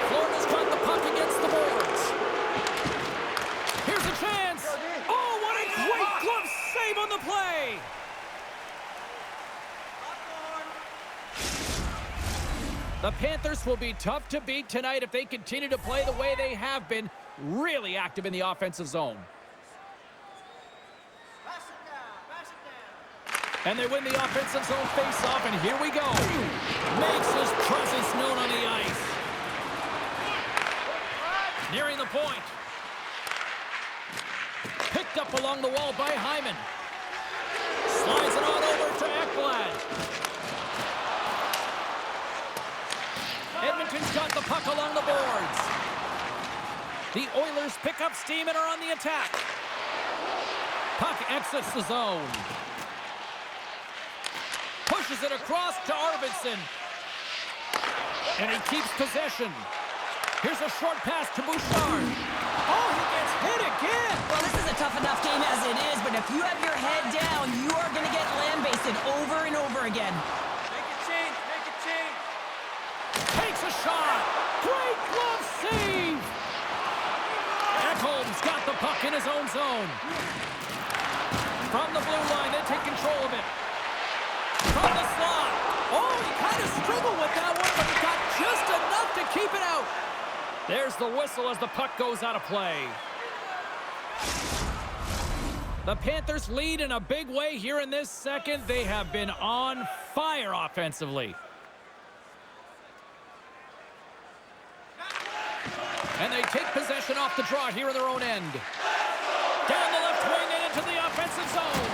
A: Florida's got the puck against the boards. Here's a chance. Oh, what a great glove save on the play. The Panthers will be tough to beat tonight if they continue to play the way they have been, really active in the offensive zone. And they win the offensive zone face-off, and here we go. Makes his presence known on the ice. Nearing the point. Picked Picked up along the wall by Hyman. Slides it on over to Ekblad. Edmonton's got the puck along the boards. The Oilers pick up steam and are on the attack. Puck exits the zone. Pushes it across to Arvidsson. And he keeps possession. Here's a short pass to Bouchard. Oh, he gets hit again.
B: Well, this is a tough enough game as it is, but if you have your head down, you are going to get lambasted over and over again.
D: Make it change, make it change.
A: Takes a shot. Great glove save. Ekholm's got the puck in his own zone. From the blue line, they take control of it. From the slot. Oh, he kind of struggled with that one, but he got just enough to keep it out. There's the whistle as the puck goes out of play. The Panthers lead in a big way here in this second. They have been on fire offensively. And they take possession off the draw here in their own end. Down the left wing and into the offensive zone.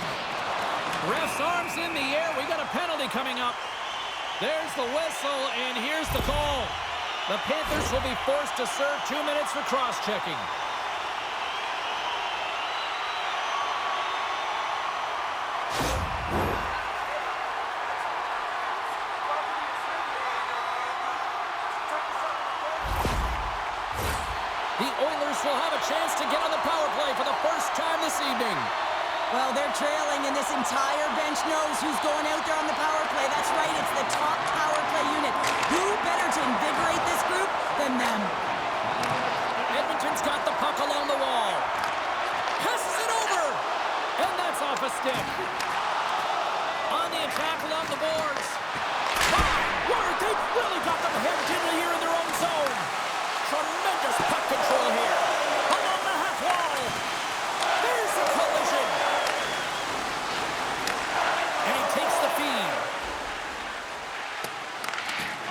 A: Ref's arms in the air. We got a penalty coming up. There's the whistle, and here's the call. The Panthers will be forced to serve 2 minutes for cross-checking. The Oilers will have a chance to get on the power play for the first time this evening.
B: Well, they're trailing, and this entire bench knows who's going out there on the power play. That's right, it's the top power play unit. Who better to invigorate this group than them?
A: Edmonton's got the puck along the wall. Passes it over, and that's off a stick. On the attack along the boards. My word, they've really got them hemmed in here in their own zone. Tremendous puck control here. Along the half wall. There's the collision. And he takes the feed.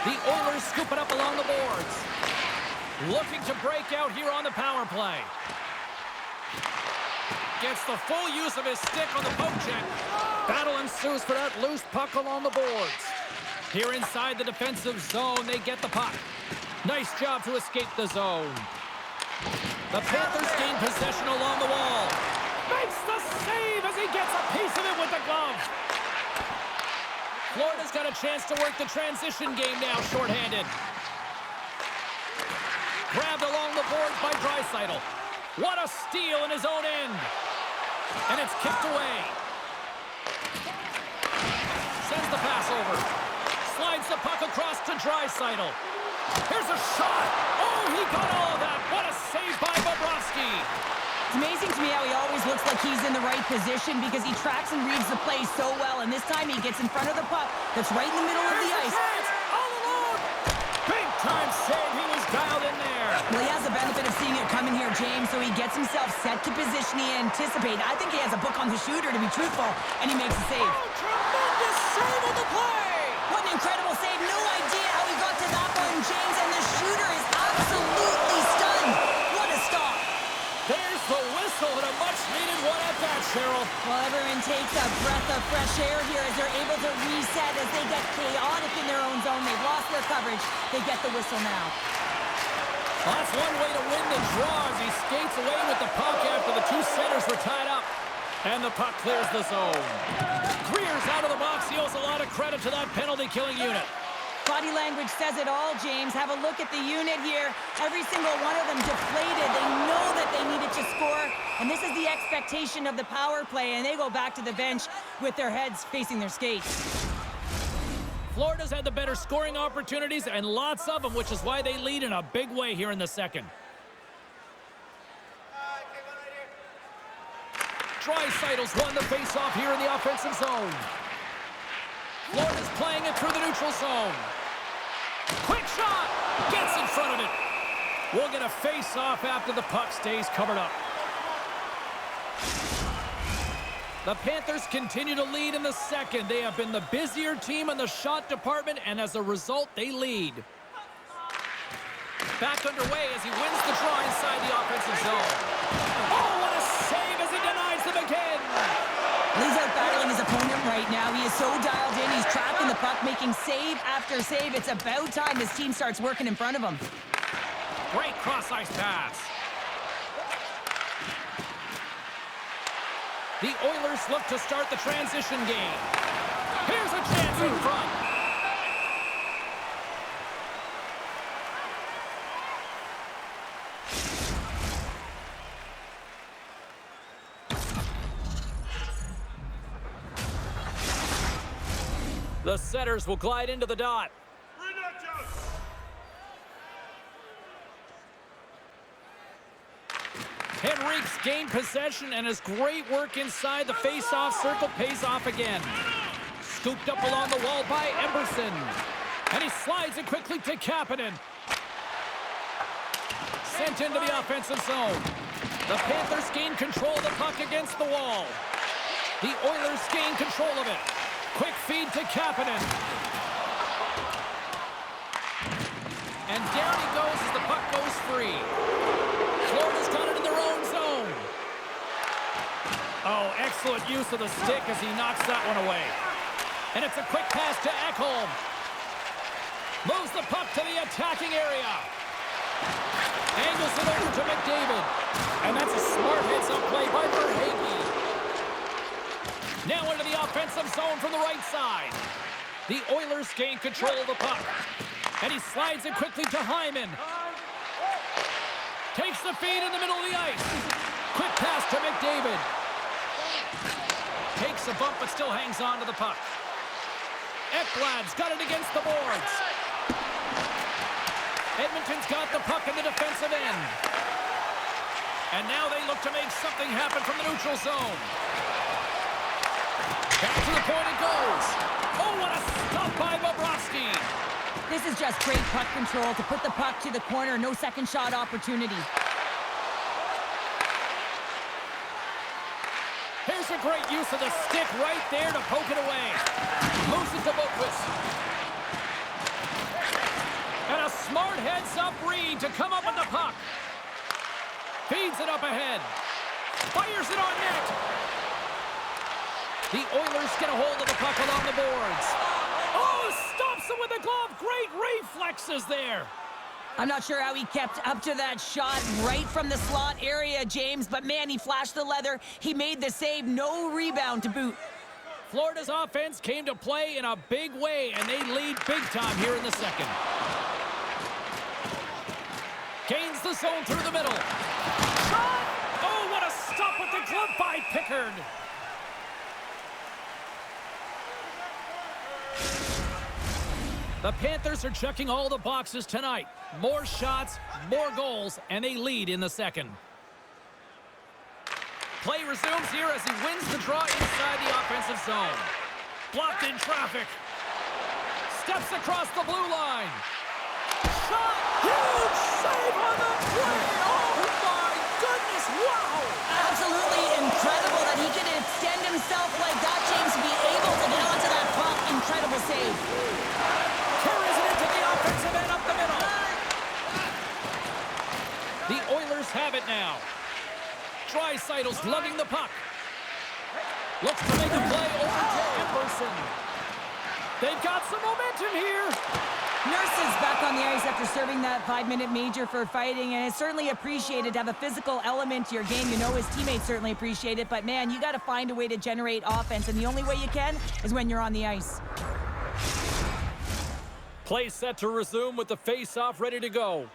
A: The Oilers scoop it up along the boards. Looking to break out here on the power play. Gets the full use of his stick on the poke check. Battle ensues for that loose puck along the boards. Here inside the defensive zone, they get the puck. Nice job to escape the zone. The Panthers gain possession along the wall. Makes the save as he gets a piece of it with the glove. Florida's got a chance to work the transition game now, shorthanded. Grabbed along the boards by Draisaitl. What a steal in his own end. And it's kicked away. Sends the pass over. Slides the puck across to Draisaitl. Here's a shot. Oh, he got all of that. What a save by Bobrovsky.
B: It's amazing to me how he always looks like he's in the right position because he tracks and reads the play so well. And this time he gets in front of the puck that's right in the middle of the ice.
A: All alone. Big time save. He was dialed in there.
B: Well, he has the benefit of seeing it coming here, James, so he gets himself set to position he anticipated. I think he has a book on the shooter, to be truthful, and he makes a save.
A: Oh, tremendous save on the play.
B: What an incredible save. No idea how he got to that one, James, and the shooter is absolutely stunned. What a stop.
A: There's the whistle and a much-needed one at that, Cheryl.
B: Well, everyone takes a breath of fresh air here as they're able to reset as they get chaotic in their own zone. They've lost their coverage. They get the whistle now.
A: Well, that's one way to win the draw as he skates away with the puck after the two centers were tied up. And the puck clears the zone. Greer's out of the box. He owes a lot of credit to that penalty-killing unit.
B: Body language says it all, James. Have a look at the unit here. Every single one of them deflated. They know that they needed to score. And this is the expectation of the power play. And they go back to the bench with their heads facing their skates.
A: Florida's had the better scoring opportunities and lots of them, which is why they lead in a big way here in the second. Draisaitl's won the face-off here in the offensive zone. Florida's playing it through the neutral zone. Quick shot! Gets in front of it. We'll get a face-off after the puck stays covered up. The Panthers continue to lead in the second. They have been the busier team in the shot department, and as a result, they lead. Back underway as he wins the draw inside the offensive zone. Oh, what a save as he denies him again.
B: He's out battling his opponent right now. He is so dialed in. He's tracking the puck, making save after save. It's about time his team starts working in front of him.
A: Great cross-ice pass. The Oilers look to start the transition game. Here's a chance in front. The setters will glide into the dot. Henrique's gained possession, and his great work inside the face-off circle pays off again. Scooped up along the wall by Emerson. And he slides it quickly to Kapanen. Sent into the offensive zone. The Panthers gain control of the puck against the wall. The Oilers gain control of it. Quick feed to Kapanen. And down he goes as the puck goes free. Florida's got it in their own zone. Oh, excellent use of the stick as he knocks that one away. And it's a quick pass to Ekholm. Moves the puck to the attacking area. Angles it over to McDavid. And that's a smart heads-up play by Verhaeghe. Now into the offensive zone from the right side. The Oilers gain control of the puck. And he slides it quickly to Hyman. Takes the feed in the middle of the ice. Quick pass to McDavid. Takes a bump but still hangs on to the puck. Ekblad's got it against the boards. Edmonton's got the puck in the defensive end. And now they look to make something happen from the neutral zone. Back to the point it goes. Oh, what a stop by Bobrovsky.
B: This is just great puck control to put the puck to the corner. No second shot opportunity.
A: Here's a great use of the stick right there to poke it away. Moves it to Boquist. And a smart heads-up read to come up with the puck. Feeds it up ahead. Fires it on net. The Oilers get a hold of the puck along the boards. Oh, stops him with the glove. Great reflexes there.
B: I'm not sure how he kept up to that shot right from the slot area, James, but man, he flashed the leather. He made the save. No rebound to boot.
A: Florida's offense came to play in a big way, and they lead big time here in the second. Gains the zone through the middle. Shot! Oh, what a stop with the glove by Pickard. The Panthers are checking all the boxes tonight. More shots, more goals, and they lead in the second. Play resumes here as he wins the draw inside the offensive zone. Blocked in traffic. Steps across the blue line. Shot! Huge save on the play! Oh my goodness, wow!
B: Absolutely incredible that he can extend himself like that, James, to be able to get onto that puck. Incredible save.
A: Carries it into the offensive end up the middle. The Oilers have it now. Draisaitl's lugging the puck. Looks to make a play over to Emerson. They've got some momentum here.
B: Nurse is back on the ice after serving that 5-minute major for fighting, and it's certainly appreciated to have a physical element to your game. You know his teammates certainly appreciate it, but man, you got to find a way to generate offense, and the only way you can is when you're on the ice.
A: Play set to resume with the face-off ready to go.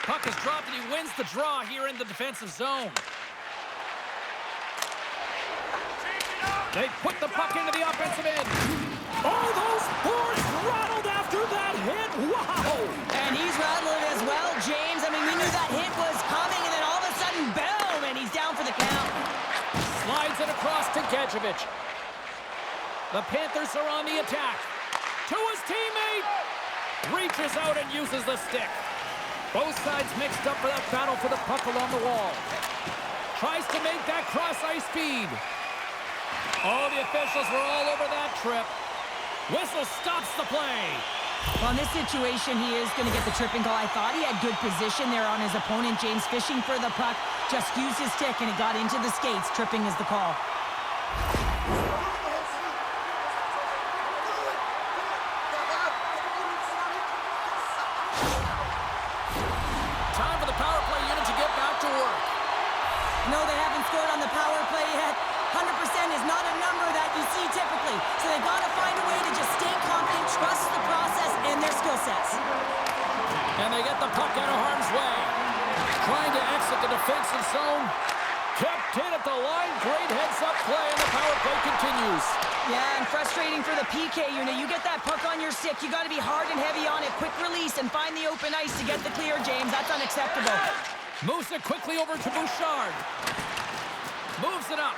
A: Puck is dropped and he wins the draw here in the defensive zone. They put the puck into the offensive end. Oh, those boards rattled after that hit. Wow!
B: And he's rattling as well, James. I mean, we knew that hit was coming, and then all of a sudden, boom, and he's down for the count.
A: Slides it across to Gadjevich. The Panthers are on the attack. To his teammate. Reaches out and uses the stick. Both sides mixed up for that battle for the puck along the wall. Tries to make that cross-ice feed. Oh, the officials were all over that trip. Whistle stops the play.
B: Well, in this situation, he is going to get the tripping call. I thought he had good position there on his opponent. James fishing for the puck, just used his stick, and it got into the skates. Tripping is the call.
A: Time for the power play unit to get back to work.
B: No, they haven't scored on the power play yet. 100% is not a number that you see typically. So they've got to find a way to just stay confident, trust the process and their skill sets.
A: And they get the puck out of harm's way. Trying to exit the defensive zone. Kept in at the line. Great heads-up play, and the power play continues.
B: Yeah, and frustrating for the PK unit. You get that puck on your stick, you got to be hard and heavy on it. Quick release and find the open ice to get the clear, James. That's unacceptable.
A: Moves it quickly over to Bouchard. Moves it up.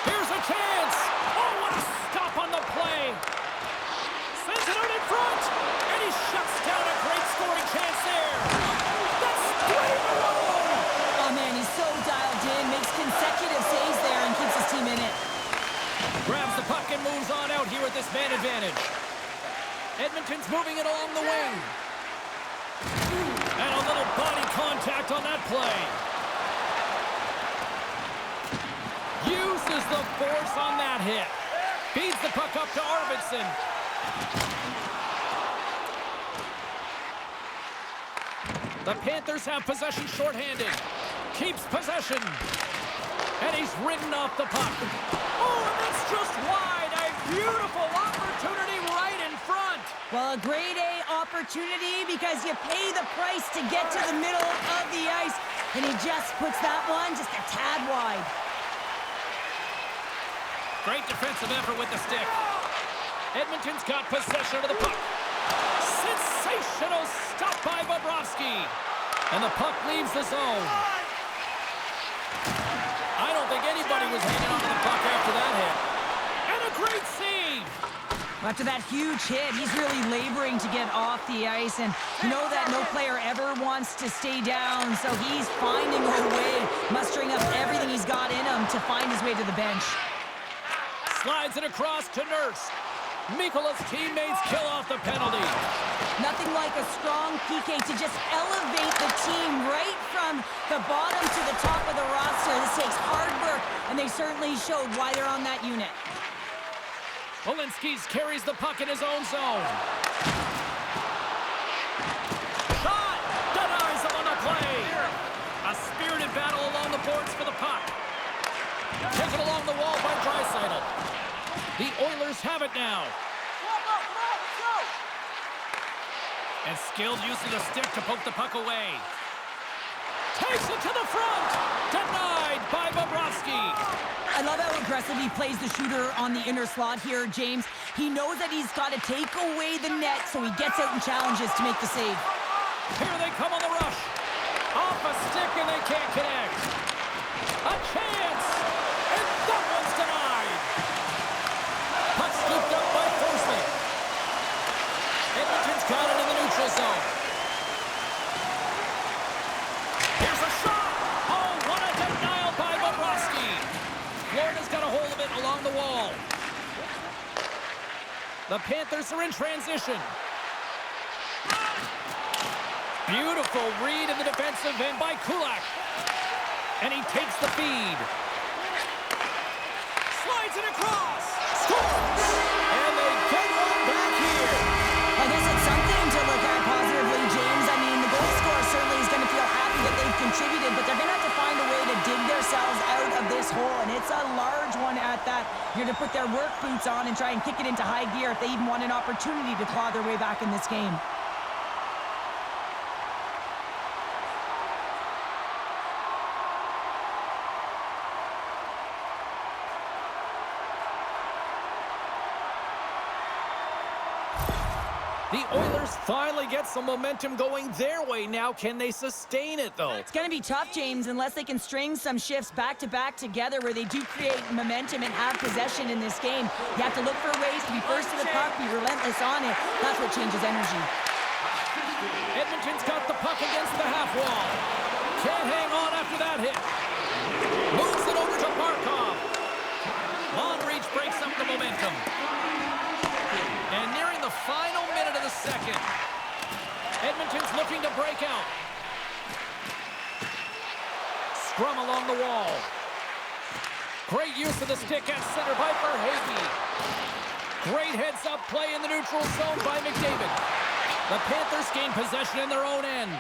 A: Here's a chance. Oh, what a stop on the play. Sends it out in front. And he shuts down a great scoring chance there. That's straight alone.
B: Oh, man, he's so dialed in. Makes consecutive saves there and keeps his team in it.
A: Grabs the puck and moves on out here with this man advantage. Edmonton's moving it along the wing. And a little body contact on that play. Uses the force on that hit. Feeds the puck up to Arvidsson. The Panthers have possession shorthanded. Keeps possession. And he's ridden off the puck. Oh, and that's just wide. A beautiful opportunity right in front.
B: Well, a grade A opportunity because you pay the price to get to the middle of the ice. And he just puts that one just a tad wide.
A: Great defensive effort with the stick. Edmonton's got possession of the puck. Sensational stop by Bobrovsky. And the puck leaves the zone. I don't think anybody was hanging on to the puck after that hit. And a great save.
B: After that huge hit, he's really laboring to get off the ice. And you know that no player ever wants to stay down. So he's finding a way, mustering up everything he's got in him to find his way to the bench.
A: Slides it across to Nurse. Mikola's teammates kill off the penalty.
B: Nothing like a strong PK to just elevate the team right from the bottom to the top of the roster. This takes hard work, and they certainly showed why they're on that unit.
A: Walensky carries the puck in his own zone. Shot! Denies him on the play. A spirited battle along the boards for the puck. Taken along the wall by Draisaitl. The Oilers have it now. And skilled use of the stick to poke the puck away. Takes it to the front. Denied by Bobrovsky.
B: I love how aggressive he plays the shooter on the inner slot here, James. He knows that he's got to take away the net, so he gets out and challenges to make the save.
A: Here they come on the rush. Off a stick, and they can't connect. A chance. And that one's denied. Puck scooped up by Forsling. Edmonton's got it in the neutral zone. Here's a shot. Oh, what a denial by Bobrovsky. Florida's got a hold of it along the wall. The Panthers are in transition. Beautiful read in the defensive end by Kulak. And he takes the feed. Slides it across. Scores! And they get one back here.
B: I guess it's something to look at positively, James. I mean, the goal scorer certainly is going to feel happy that they've contributed, but they're going to have to find a way to dig themselves out of this hole, and it's a large one at that. You're going to put their work boots on and try and kick it into high gear if they even want an opportunity to claw their way back in this game.
A: The Oilers finally get some momentum going their way now. Can they sustain it, though?
B: It's going to be tough, James, unless they can string some shifts back-to-back together where they do create momentum and have possession in this game. You have to look for ways to be first to the puck, be relentless on it. That's what changes energy.
A: Edmonton's got the puck against the half wall. Can't hang on after that hit. Moves it over to Barkov. Long reach breaks up the momentum. And nearing the final minute second. Edmonton's looking to break out. Scrum along the wall. Great use of the stick at center by Verhaeghe. Great heads-up play in the neutral zone by McDavid. The Panthers gain possession in their own end.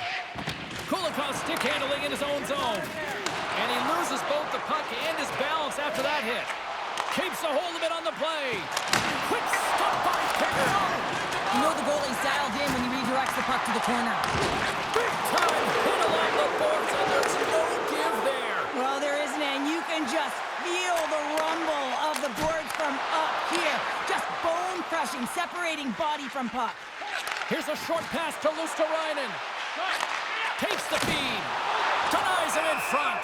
A: Kulikov's stick handling in his own zone. And he loses both the puck and his balance after that hit. Keeps a hold of it on the play. Quick stop by Picker.
B: You know the goalie's dialed in when he redirects the puck to the corner.
A: Big time hit along the boards, and there's no give there.
B: Well, there isn't, and you can just feel the rumble of the boards from up here. Just bone-crushing, separating body from puck.
A: Here's a short pass to Luosterainen. Takes the feed. Denies it in front.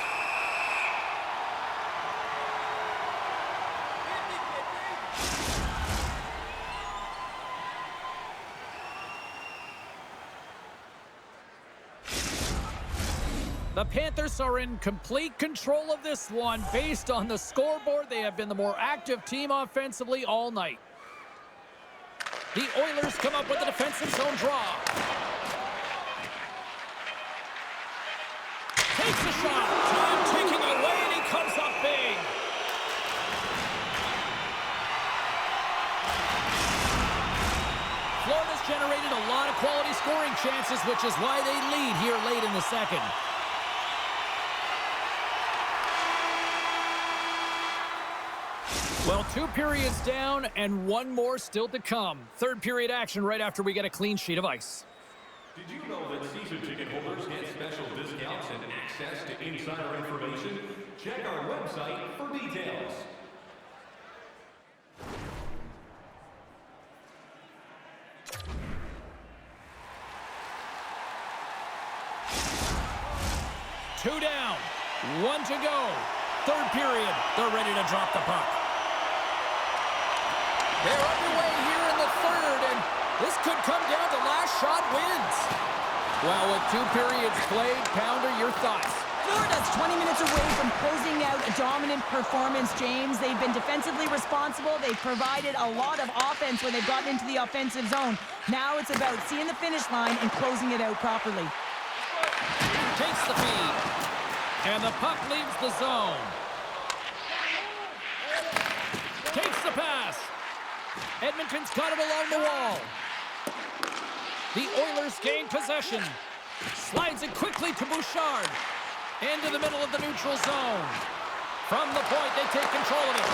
A: The Panthers are in complete control of this one. Based on the scoreboard, they have been the more active team offensively all night. The Oilers come up with a defensive zone draw. Takes a shot. Time taking away, and he comes up big. Florida's generated a lot of quality scoring chances, which is why they lead here late in the second. Well, 2 periods down and 1 more still to come. Third period action right after we get a clean sheet of ice.
C: Did you know that season ticket holders get special discounts and access to insider information? Check our website for details.
A: Two down, 1 to go. Third period, they're ready to drop the puck. They're underway here in the third, and this could come down to last shot wins. Well, with 2 periods played, Pounder, your thoughts?
B: Florida's 20 minutes away from closing out a dominant performance, James. They've been defensively responsible. They've provided a lot of offense when they've gotten into the offensive zone. Now it's about seeing the finish line and closing it out properly.
A: Takes the feed, and the puck leaves the zone. Takes the pass. Edmonton's got it along the wall. The Oilers gain possession. Slides it quickly to Bouchard. Into the middle of the neutral zone. From the point, they take control of it.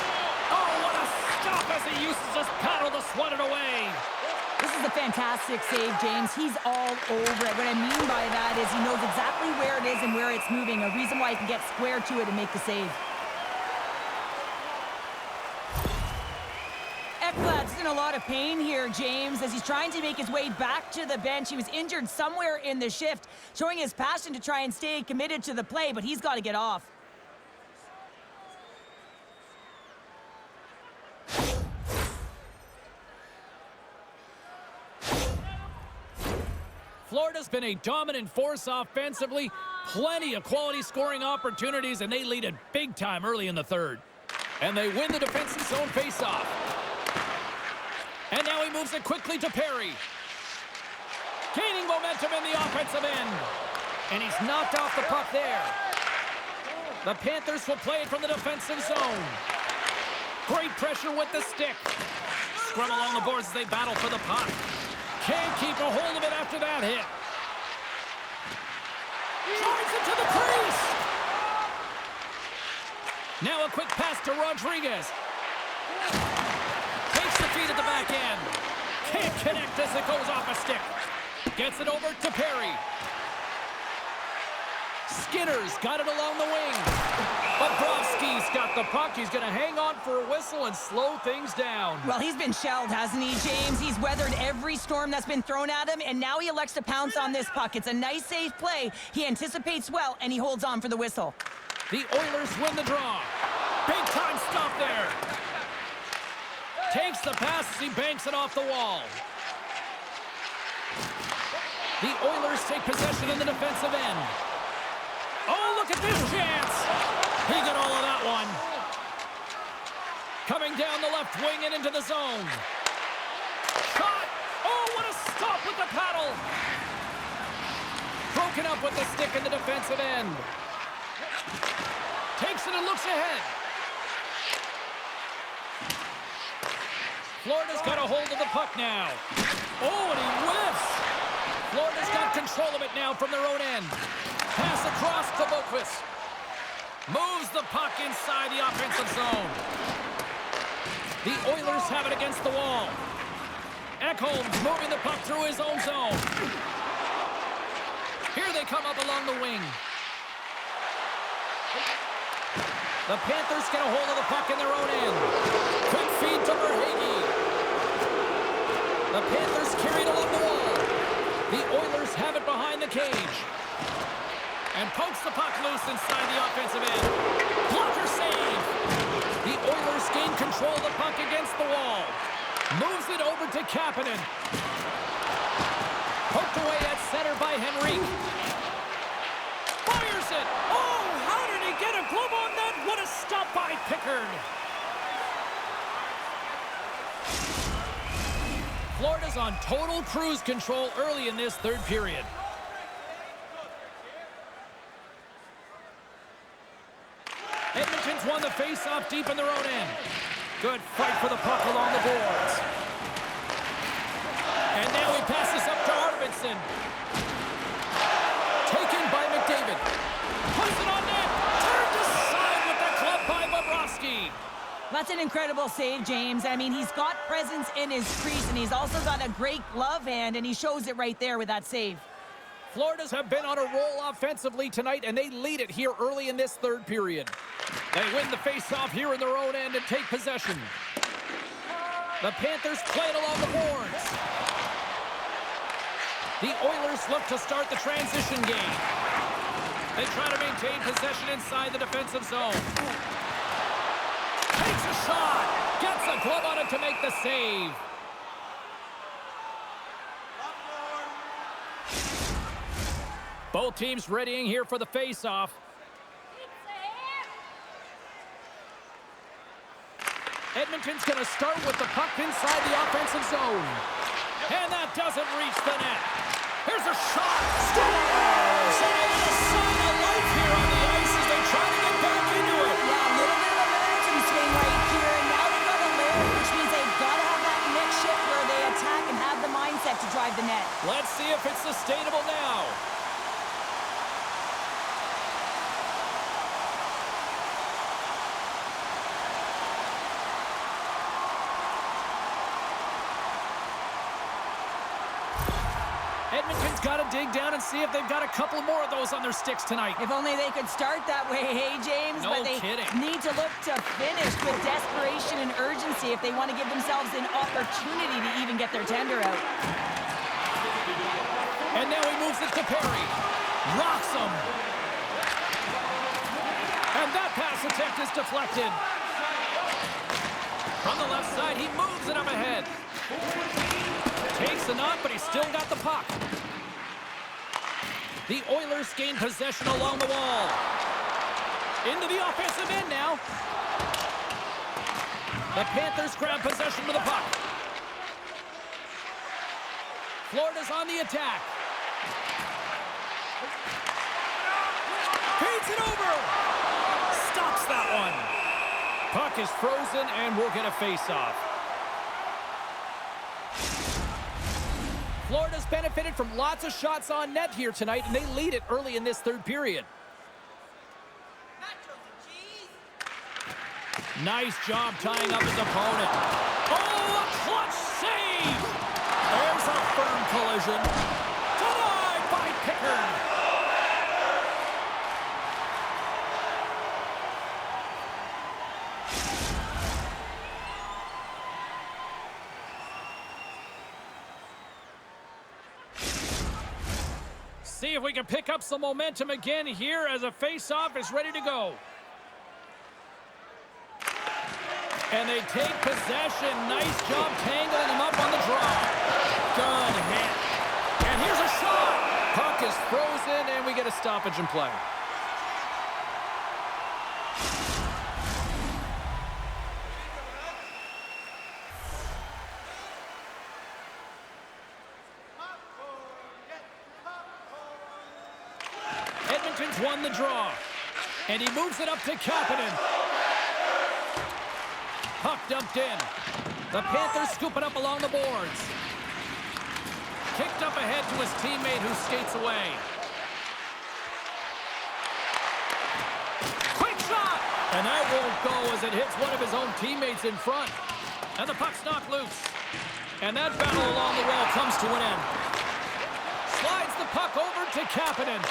A: Oh, what a stop as he uses his paddle to swat it away.
B: This is a fantastic save, James. He's all over it. What I mean by that is he knows exactly where it is and where it's moving. A reason why he can get square to it and make the save. Ekblad's in a lot of pain here, James, as he's trying to make his way back to the bench. He was injured somewhere in the shift, showing his passion to try and stay committed to the play, but he's got to get off.
A: Florida's been a dominant force offensively. Plenty of quality scoring opportunities, and they lead it big time early in the third. And they win the defensive zone faceoff. And now he moves it quickly to Perry. Gaining momentum in the offensive end. And he's knocked off the puck there. The Panthers will play it from the defensive zone. Great pressure with the stick. Scrum along the boards as they battle for the puck. Can't keep a hold of it after that hit. Drives it to the crease. Now a quick pass to Rodriguez. Takes the feed at the back end. Can't connect as it goes off a stick. Gets it over to Perry. Skinner's got it along the wing. Bobrovsky's got the puck. He's going to hang on for a whistle and slow things down.
B: Well, he's been shelled, hasn't he, James? He's weathered every storm that's been thrown at him, and now he elects to pounce on this puck. It's a nice, safe play. He anticipates well, and he holds on for the whistle.
A: The Oilers win the draw. Big time stop there. Takes the pass as he banks it off the wall. The Oilers take possession in the defensive end. Oh, look at this chance. He got all of that one. Coming down the left wing and into the zone. Shot. Oh, what a stop with the paddle. Broken up with the stick in the defensive end. Takes it and looks ahead. Florida's got a hold of the puck now. Oh, and he whiffs. Florida's got control of it now from their own end. Pass across to Boquist. Moves the puck inside the offensive zone. The Oilers have it against the wall. Ekholm's moving the puck through his own zone. Here they come up along the wing. The Panthers get a hold of the puck in their own end. Quick feed to Verhaeghe. The Panthers carried along the wall. The Oilers have it behind the cage. And pokes the puck loose inside the offensive end. Blocker save. The Oilers gain control of the puck against the wall. Moves it over to Kapanen. Poked away at center by Henrique. Fires it. Oh, how did he get a glove on that? What a stop by Pickard. Florida's on total cruise control early in this third period. Edmonton's won the face-off deep in their own end. Good fight for the puck along the boards. And now he passes up to Arvidsson. Taken by McDavid. Puts it on net. Turned aside with the club by Bobrovsky.
B: That's an incredible save, James. I mean, he's got presence in his crease, and he's also got a great glove hand, and he shows it right there with that save.
A: Florida's have been on a roll offensively tonight, and they lead it here early in this third period. They win the face-off here in their own end and take possession. The Panthers play it along the boards. The Oilers look to start the transition game. They try to maintain possession inside the defensive zone. Takes a shot. Gets a glove on it to make the save. Both teams readying here for the face-off. Edmonton's going to start with the puck inside the offensive zone. And that doesn't reach the net. Here's a shot. Scores! And a little sign of life here on the ice as they try to get back into it.
B: Yeah, a little bit of a momentum swing right here. And now they've got a layer, which means they've got to have that next shift where they attack and have the mindset to drive the net.
A: Let's see if it's sustainable now. Edmonton's got to dig down and see if they've got a couple more of those on their sticks tonight.
B: If only they could start that way, hey, James?
A: No
B: but they
A: kidding.
B: need to look to finish with desperation and urgency if they want to give themselves an opportunity to even get their tender out.
A: And now he moves it to Perry. Rocks him. And that pass attempt is deflected. From the left side, he moves it up ahead. Takes the knock, but he's still got the puck. The Oilers gain possession along the wall. Into the offensive end now. The Panthers grab possession with the puck. Florida's on the attack. Feeds it over. Stops that one. Puck is frozen, and we'll get a face-off. Florida's benefited from lots of shots on net here tonight, and they lead it early in this third period. Nice job tying up his opponent. Oh, a clutch save! There's a firm collision. Denied by Pickard. See if we can pick up some momentum again here as a face-off is ready to go. And they take possession. Nice job tangling them up on the draw. Good hit. And here's a shot. Puck is frozen, and we get a stoppage in play. Edmonton's won the draw. And he moves it up to Kapanen. Puck dumped in. The Panthers scoop it up along the boards. Kicked up ahead to his teammate who skates away. Quick shot! And that won't go as it hits one of his own teammates in front. And the puck's knocked loose. And that battle along the wall comes to an end. Slides the puck over to Kapanen.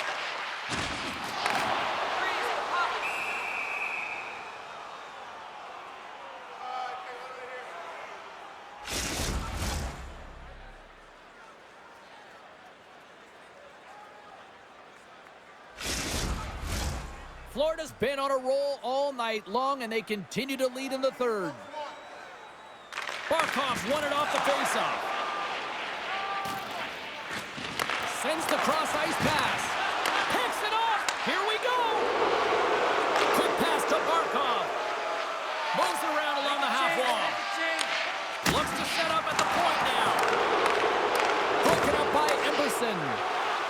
A: Florida's been on a roll all night long, and they continue to lead in the third. Barkov's won it off the faceoff. Sends the cross-ice pass. Picks it off. Here we go. Quick pass to Barkov. Moves around along the half wall. Looks to set up at the point now. Broken up by Emerson.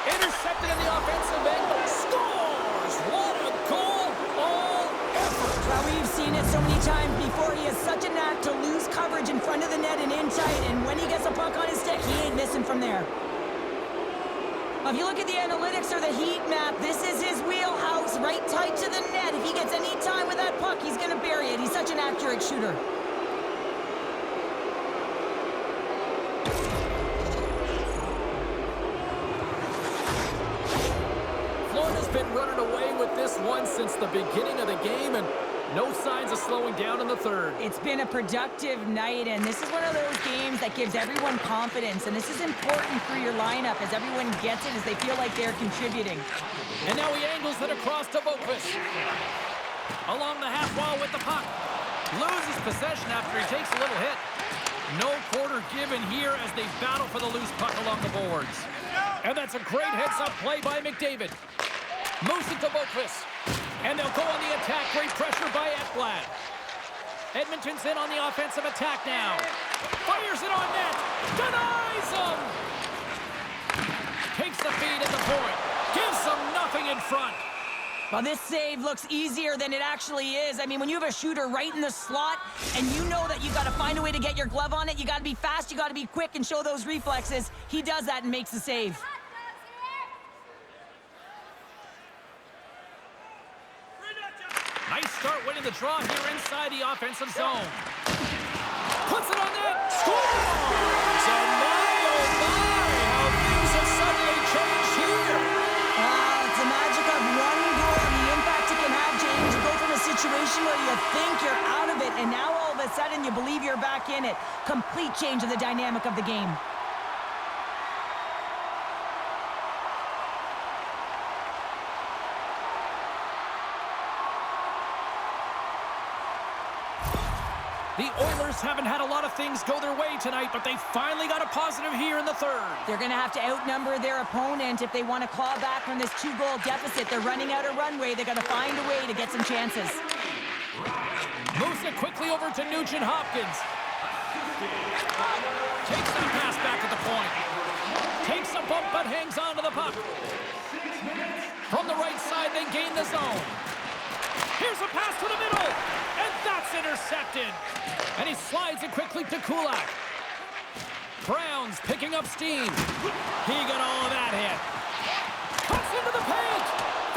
A: Intercepted in the offensive end. Scores! What a goal! All effort.
B: Well, we've seen it so many times before. He has such a knack to lose coverage in front of the net and in tight, and when he gets a puck on his stick, he ain't missing from there. If you look at the analytics or the heat map, this is his wheelhouse, right tight to the net. If he gets any time with that puck, he's going to bury it. He's such an accurate shooter.
A: Florida's been running away with this one since the beginning of the game, and no signs of slowing down in the third.
B: It's been a productive night, and this is one of those games that gives everyone confidence, and this is important for your lineup as everyone gets it, as they feel like they're contributing.
A: And now he angles it across to Boqvist. Along the half wall with the puck. Loses possession after he takes a little hit. No quarter given here as they battle for the loose puck along the boards. And that's a great heads-up play by McDavid. Moves it to Boqvist. And they'll go on the attack. Great pressure by Ekblad. Edmonton's in on the offensive attack now. Fires it on net. Denies him. Takes the feed at the point. Gives them nothing in front.
B: Well, this save looks easier than it actually is. I mean, when you have a shooter right in the slot and you know that you got to find a way to get your glove on it, you got to be fast, you got to be quick and show those reflexes. He does that and makes the save.
A: Nice start winning the draw here inside the offensive zone. Puts it on net. Scores! And my, oh my, how things have suddenly changed here.
B: It's the magic of one goal, the impact it can have, James. You go from a situation where you think you're out of it, and now all of a sudden you believe you're back in it. Complete change of the dynamic of the game.
A: The Oilers haven't had a lot of things go their way tonight, but they finally got a positive here in the third.
B: They're going to have to outnumber their opponent if they want to claw back from this 2-goal deficit. They're running out of runway. They're going to find a way to get some chances.
A: Moves it quickly over to Nugent-Hopkins. Takes that pass back at the point. Takes a bump but hangs on to the puck. From the right side, they gain the zone. Here's a pass to the middle, and that's intercepted. And he slides it quickly to Kulak. Brown's picking up steam. He got all of that hit. Cuts into the paint.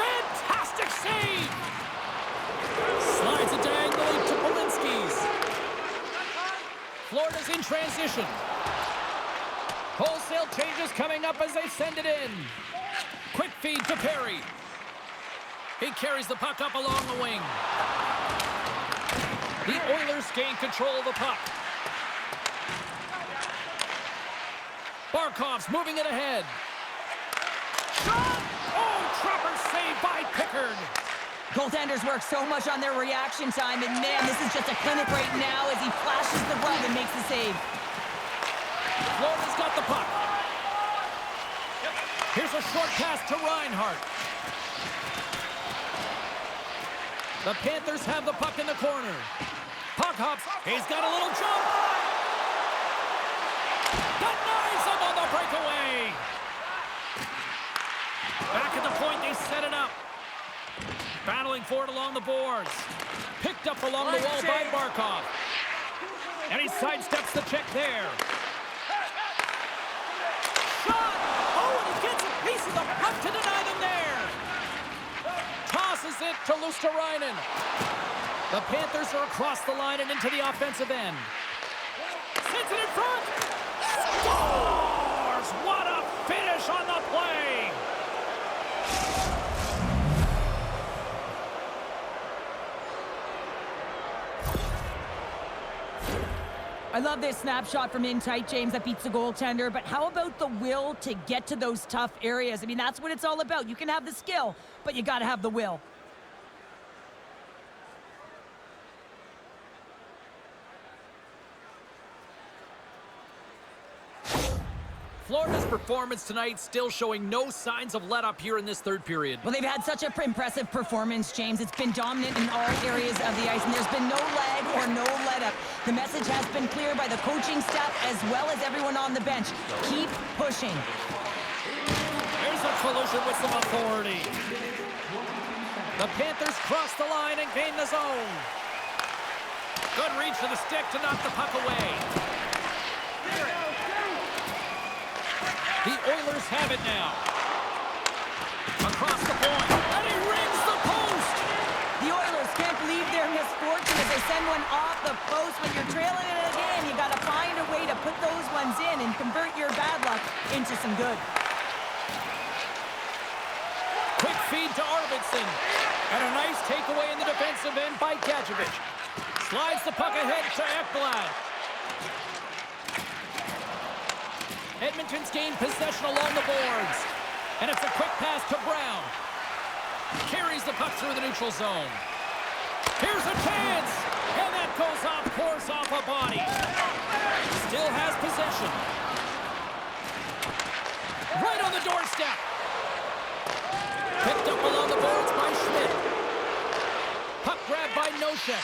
A: Fantastic save. Slides it diagonally to Polinski's. Florida's in transition. Wholesale changes coming up as they send it in. Quick feed to Perry. He carries the puck up along the wing. The Oilers gain control of the puck. Barkov's moving it ahead. Shot! Oh, trapper save by Pickard.
B: Goaltenders work so much on their reaction time, and man, this is just a clinic right now as he flashes the glove and makes the save.
A: Florida's got the puck. Here's a short pass to Reinhart. The Panthers have the puck in the corner. Puck hops. He's got a little jump. Denies him on the breakaway. Back at the point, they set it up. Battling for it along the boards. Picked up along the wall by Barkov. And he sidesteps the check there. Shot! Oh, and he gets a piece of the puck to deny them there. Tosses it to Luosterainen. The Panthers are across the line and into the offensive end. Sends it in front. Scores! What a finish on the play!
B: I love this snapshot from in tight, James, that beats the goaltender, but how about the will to get to those tough areas? I mean, that's what it's all about. You can have the skill, but you got to have the will.
A: Florida's performance tonight still showing no signs of let-up here in this third period.
B: Well, they've had such an impressive performance, James. It's been dominant in all areas of the ice, and there's been no lag or no let-up. The message has been clear by the coaching staff as well as everyone on the bench. Keep pushing.
A: There's a collision with some authority. The Panthers cross the line and gain the zone. Good reach to the stick to knock the puck away. The Oilers have it now. Across the point, and he rings the post!
B: The Oilers can't believe their misfortune as they send one off the post. When you're trailing it again, you got to find a way to put those ones in and convert your bad luck into some good.
A: Quick feed to Arvidsson. And a nice takeaway in the defensive end by Gadjevich. Slides the puck ahead to Ekblad. Edmonton's gained possession along the boards. And it's a quick pass to Brown. Carries the puck through the neutral zone. Here's a chance. And that goes off course off a body. Still has possession. Right on the doorstep. Picked up along the boards by Schmidt. Puck grabbed by Nosek.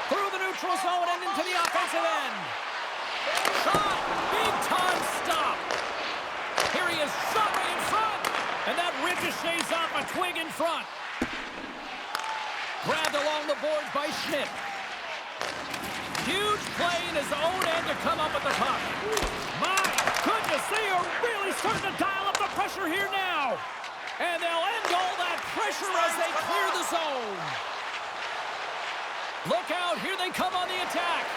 A: Through the neutral zone and into the offensive end. Shot! Big time stop! Here he is, shot right in front! And that ricochets off a twig in front. Grabbed along the boards by Schmidt. Huge play in his own end to come up with the puck. My goodness, they are really starting to dial up the pressure here now. And they'll end all that pressure as they clear the zone. Look out, here they come on the attack.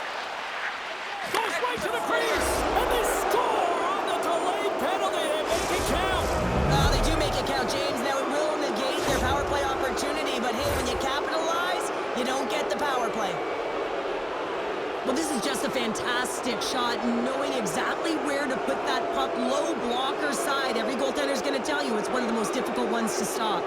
A: Goes right to the crease, and they score on the delayed penalty. They make it count.
B: They do make it count, James. Now it will negate their power play opportunity, but hey, when you capitalize, you don't get the power play. Well, this is just a fantastic shot, knowing exactly where to put that puck low blocker side. Every goaltender's going to tell you it's one of the most difficult ones to stop.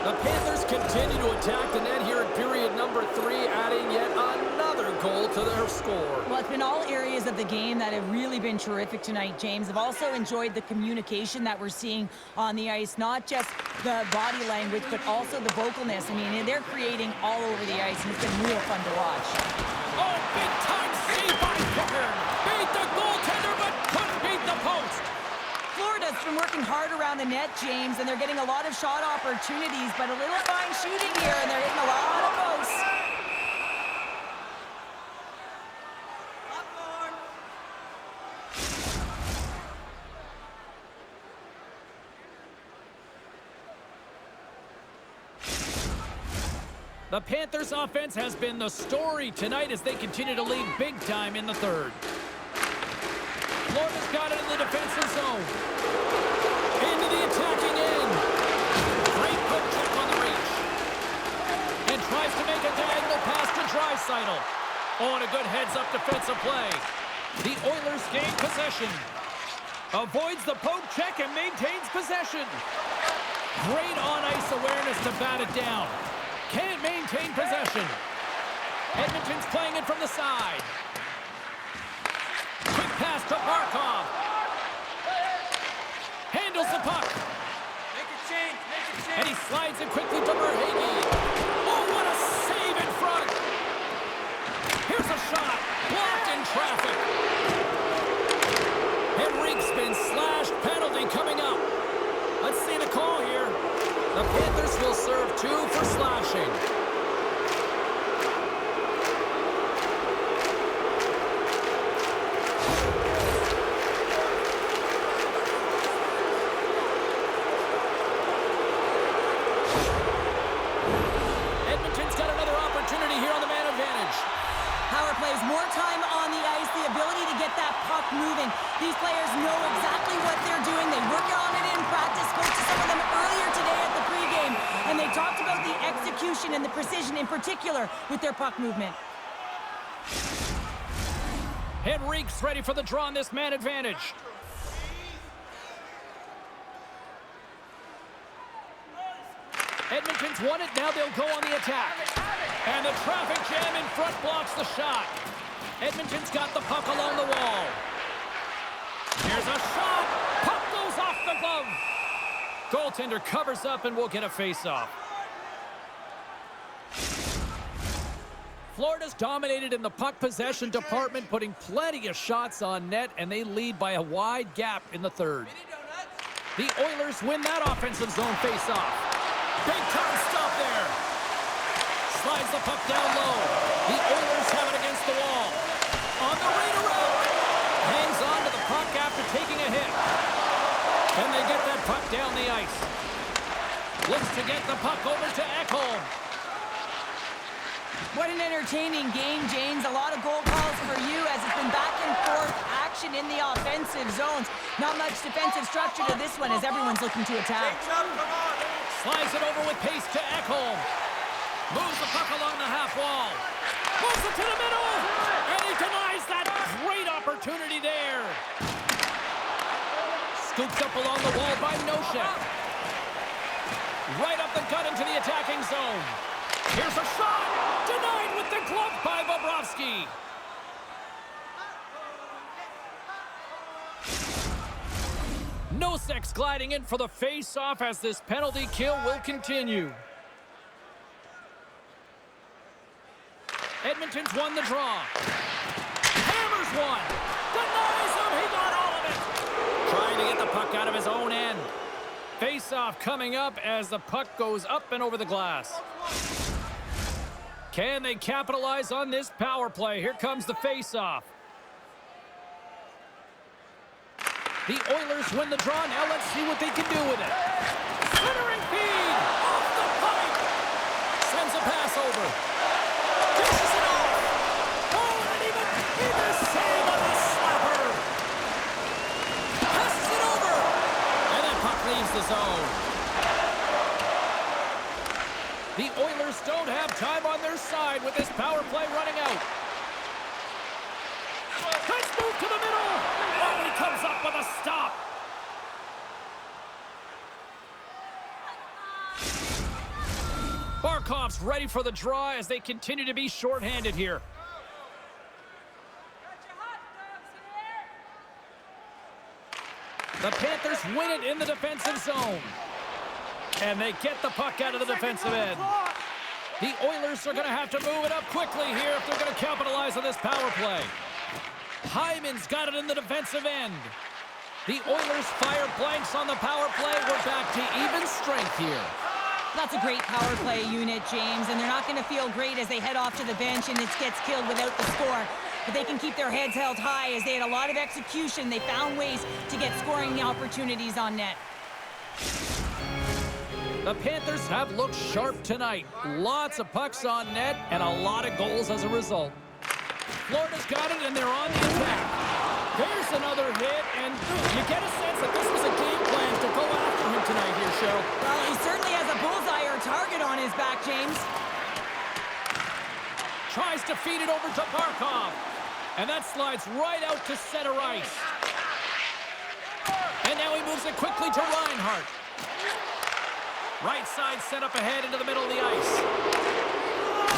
A: The Panthers continue to attack the net here in period number 3, adding yet another goal to their score.
B: Well, it's been all areas of the game that have really been terrific tonight, James. I've also enjoyed the communication that we're seeing on the ice, not just the body language, but also the vocalness. I mean, they're creating all over the ice, and it's been real fun to watch.
A: Oh, big time save by Pickard. Beat the goaltender, but couldn't beat the post.
B: Florida's been working hard around the net, James, and they're getting a lot of shot opportunities, but a little fine shooting here, and they're hitting a lot of posts.
A: The Panthers' offense has been the story tonight as they continue to lead big time in the third. Florida's got it in the defensive zone. Into the attacking end. Great poke check on the reach. And tries to make a diagonal pass to Draisaitl. Oh, and a good heads-up defensive play. The Oilers gain possession. Avoids the poke check and maintains possession. Great on-ice awareness to bat it down. Can't maintain possession. Edmonton's playing it from the side. Quick pass to Barkov. Handles the puck.
D: Make a change, make a change.
A: And he slides it quickly to Verhaeghe. Oh, what a save in front. Here's a shot. Blocked in traffic.
B: plays. More time on the ice, the ability to get that puck moving. These players know exactly what they're doing. They work on it in practice. Spoke to some of them earlier today at the pregame, and they talked about the execution and the precision in particular with their puck movement.
A: Henrique's ready for the draw on this man advantage. Edmonton's won it. Now they'll go on the attack. And the traffic jam in front blocks the shot. Edmonton's got the puck along the wall. Here's a shot. Puck goes off the glove. Goaltender covers up and will get a face-off. Florida's dominated in the puck possession department, putting plenty of shots on net, and they lead by a wide gap in the third. The Oilers win that offensive zone face-off. Big time stop there. Slides the puck down low. The Oilers have it against the wall. On the redirect. Hangs on to the puck after taking a hit. And they get that puck down the ice. Looks to get the puck over to Ekholm.
B: What an entertaining game, James. A lot of goal calls for you as it's been back and forth action in the offensive zones. Not much defensive structure to this one as everyone's looking to attack.
A: Slides it over with pace to Ekholm. Moves the puck along the half wall. Moves it to the middle. And he denies that great opportunity there. Scoops up along the wall by Noshek. Right up the gut into the attacking zone. Here's a shot. Denied with the glove by Bobrovsky. Nosek's gliding in for the face-off as this penalty kill will continue. Edmonton's won the draw. Hammers one. Denies him. He got all of it. Trying to get the puck out of his own end. Face-off coming up as the puck goes up and over the glass. Can they capitalize on this power play? Here comes the face-off. The Oilers win the draw. Now let's see what they can do with it. Centering feed. Off the pipe. Sends a pass over. Dishes it off. Oh, and even save on the slapper. Passes it over. And that puck leaves the zone. The Oilers don't have time on their side with this power play running out. Let's move to the middle. Oh, he comes up with a stop. Barkov's ready for the draw as they continue to be shorthanded here. The Panthers win it in the defensive zone. And they get the puck out of the defensive end. The Oilers are going to have to move it up quickly here if they're going to capitalize on this power play. Hyman's got it in the defensive end. The Oilers fire blanks on the power play. We're back to even strength here.
B: That's a great power play unit, James, and they're not going to feel great as they head off to the bench and it gets killed without the score. But they can keep their heads held high as they had a lot of execution. They found ways to get scoring opportunities on net.
A: The Panthers have looked sharp tonight. Lots of pucks on net and a lot of goals as a result. Florida's got it, and they're on the attack. There's another hit, and you get a sense that this was a game plan to go after him tonight here, Cheryl.
B: Well, he certainly has a bullseye or target on his back, James.
A: Tries to feed it over to Barkov. And that slides right out to center ice. And now he moves it quickly to Reinhart. Right side set up ahead into the middle of the ice.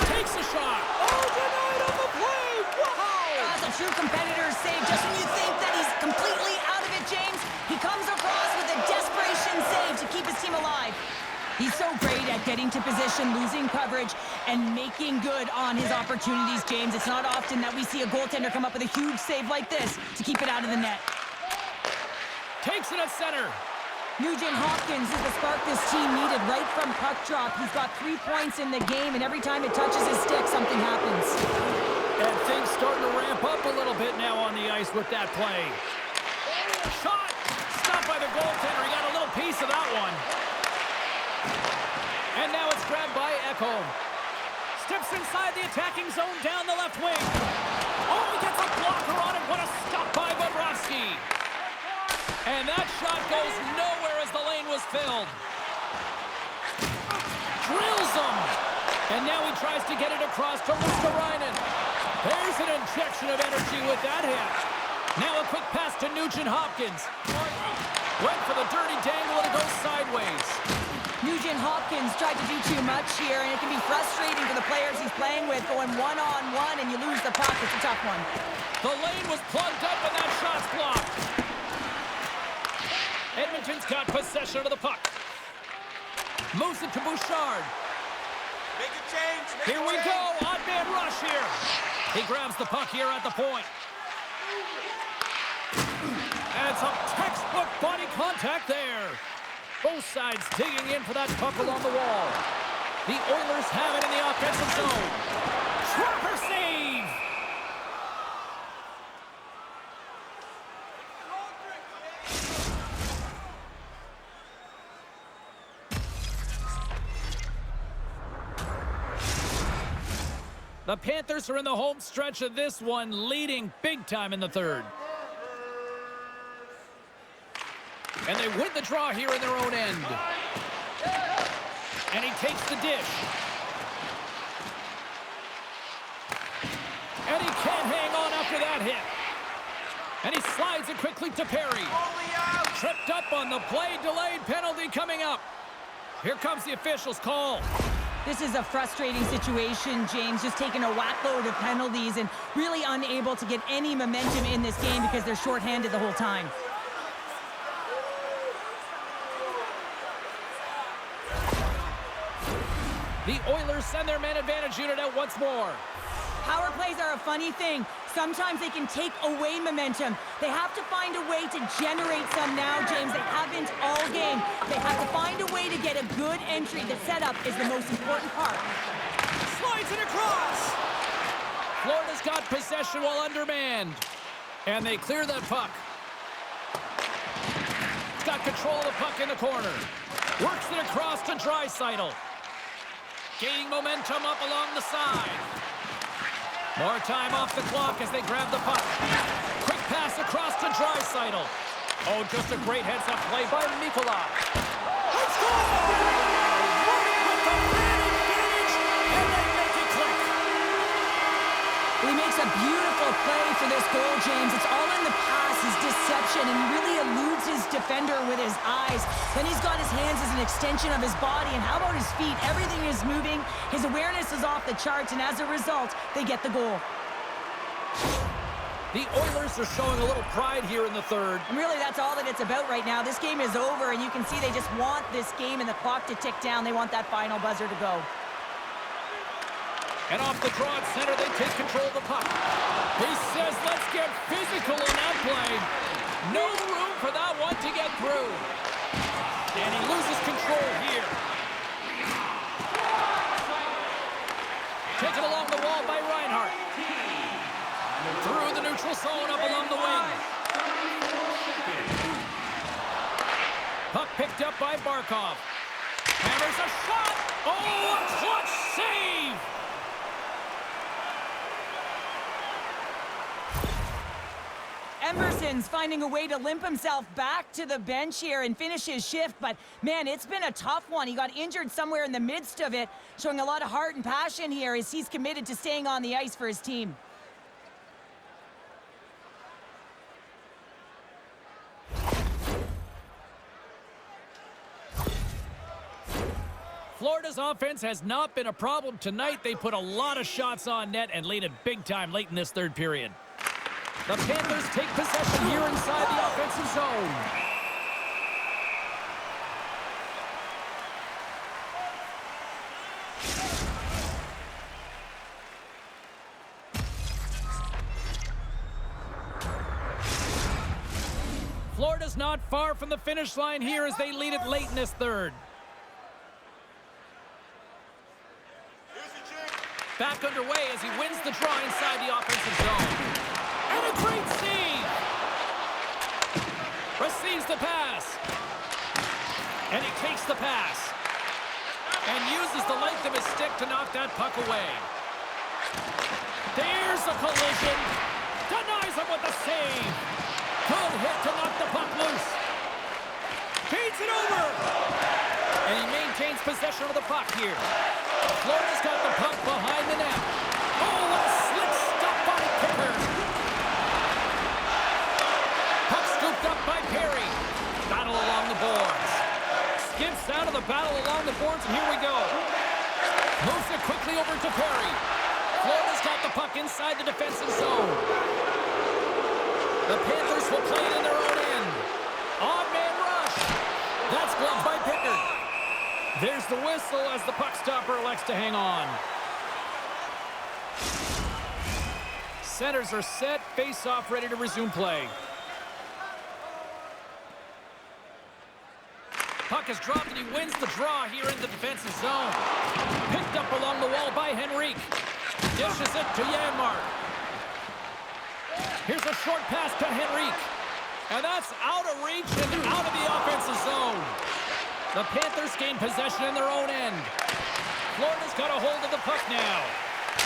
A: Takes a shot. Oh, denied on the play. Wow!
B: That's a true competitor's save. Just when you think that he's completely out of it, James, he comes across with a desperation save to keep his team alive. He's so great at getting to position, losing coverage, and making good on his opportunities, James. It's not often that we see a goaltender come up with a huge save like this to keep it out of the net.
A: Takes it at center.
B: Nugent Hopkins is the spark this team needed right from puck drop. He's got 3 points in the game, and every time it touches his stick, something happens.
A: And things starting to ramp up a little bit now on the ice with that play. Shot! Stopped by the goaltender. He got a little piece of that one. And now it's grabbed by Ekholm. steps inside the attacking zone down the left wing. Oh, he gets a blocker on it. What a stop by Bobrovsky. And that shot goes nowhere as the lane was filled. Drills him. And now he tries to get it across to Ristolainen. There's an injection of energy with that hit. Now a quick pass to Nugent-Hopkins. Went for the dirty dangle and it goes sideways.
B: Nugent-Hopkins tried to do too much here, and it can be frustrating for the players he's playing with, going one-on-one, and you lose the puck. It's a tough one.
A: The lane was plugged up, and that shot's blocked. Edmonton's got possession of the puck. Moves it to Bouchard.
D: Make a change.
A: Here we go. Odd man rush here. He grabs the puck here at the point. And some textbook body contact there. Both sides digging in for that puck along the wall. The Oilers have it in the offensive zone. Trapper save! The Panthers are in the home stretch of this one, leading big time in the third. And they win the draw here in their own end. And he takes the dish. And he can't hang on after that hit. And he slides it quickly to Perry. Tripped up on the play, delayed penalty coming up. Here comes the official's call.
B: This is a frustrating situation, James, just taking a whack-load of penalties and really unable to get any momentum in this game because they're shorthanded the whole time.
A: The Oilers send their man advantage unit out once more.
B: Power plays are a funny thing. Sometimes they can take away momentum. They have to find a way to generate some now, James. They haven't all game. They have to find a way to get a good entry. The setup is the most important part.
A: Slides it across. Florida's got possession while undermanned. And they clear that puck. Got control of the puck in the corner. Works it across to Draisaitl. Gaining momentum up along the side. More time off the clock as they grab the puck. Quick pass across to Draisaitl. Oh, just a great heads-up play by Mikula. Let's go! Running with the man advantage, and they make it click.
B: He makes a beautiful play for this goal, James. It's all in the pass, his deception, and he really eludes his defender with his eyes. Then he's got his hands as an extension of his body, and how about his feet? Everything is moving. His awareness is off the charts, and as a result, they get the goal.
A: The Oilers are showing a little pride here in the third.
B: And really, that's all that it's about right now. This game is over, and you can see they just want this game and the clock to tick down. They want that final buzzer to go.
A: And off the draw at center, they take control of the puck. He says, let's get physical on that play. No room for that one to get through. And he loses control here. Taken along the wall by Reinhart. Through the neutral zone, up along the wing. Puck picked up by Barkov. Hammers a shot. Oh, a clutch save.
B: Emerson's finding a way to limp himself back to the bench here and finish his shift, but man, it's been a tough one. He got injured somewhere in the midst of it, showing a lot of heart and passion here as he's committed to staying on the ice for his team.
A: Florida's offense has not been a problem tonight. They put a lot of shots on net and lead it big time late in this third period. The Panthers take possession here inside the offensive zone. Florida's not far from the finish line here as they lead it late in this third. Back underway as he wins the draw inside the offensive zone. And a great save! Receives the pass. And he takes the pass. And uses the length of his stick to knock that puck away. There's the collision. Denies him with the save. Good hit to knock the puck loose. Feeds it over. And he maintains possession of the puck here. Florida's got the puck behind the net. Oh, what a slick stop by Picker. Puck scooped up by Perry. Battle along the boards. Skips out of the battle along the boards, and here we go. Moves it quickly over to Perry. Florida's got the puck inside the defensive zone. The Panthers will play it in their own end. On-man rush. That's gloved by Pickard. There's the whistle as the puck stopper elects to hang on. Centers are set. Face-off ready to resume play. Puck is dropped and he wins the draw here in the defensive zone. Picked up along the wall by Henrique. Dishes it to Janmark. Here's a short pass to Henrique. And that's out of reach and out of the offensive zone. The Panthers gain possession in their own end. Florida's got a hold of the puck now.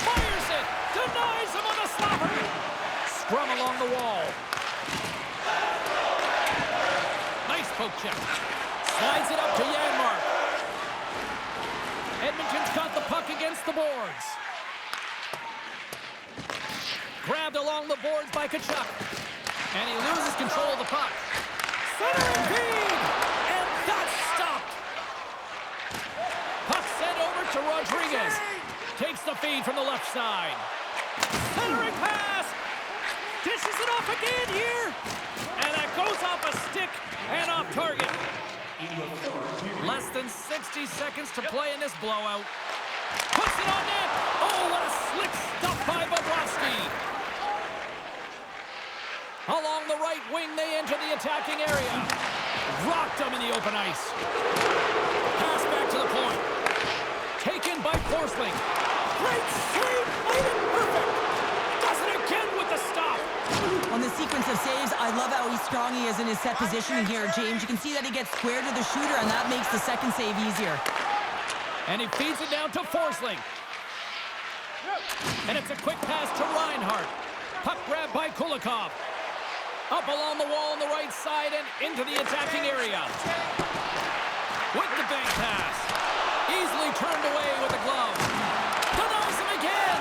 A: Fires it. Denies him on the slapper. Scrum along the wall. Nice poke check. Slides it up to Janmark. Edmonton's got the puck against the boards. Grabbed along the boards by Tkachuk. And he loses control of the puck. Centering feed! And that's stopped! Puck sent over to Rodriguez. Takes the feed from the left side. Centering pass! Dishes it off again here! And that goes off a stick and off target. Less than 60 seconds to play in this blowout. Puts it on net! Oh, what a slick stop by Bobrovsky! Along the right wing, they enter the attacking area. Rocked them in the open ice. Pass back to the point. Taken by Forsling. Great save! Made it perfect! Does it again with the stop!
B: On the sequence of saves, I love how strong he is in his set positioning here, James. You can see that he gets square to the shooter, and that makes the second save easier.
A: And he feeds it down to Forsling. And it's a quick pass to Reinhart. Puck grab by Kulikov. Up along the wall on the right side and into the attacking area. With the bank pass. Easily turned away with the glove. Denies him again.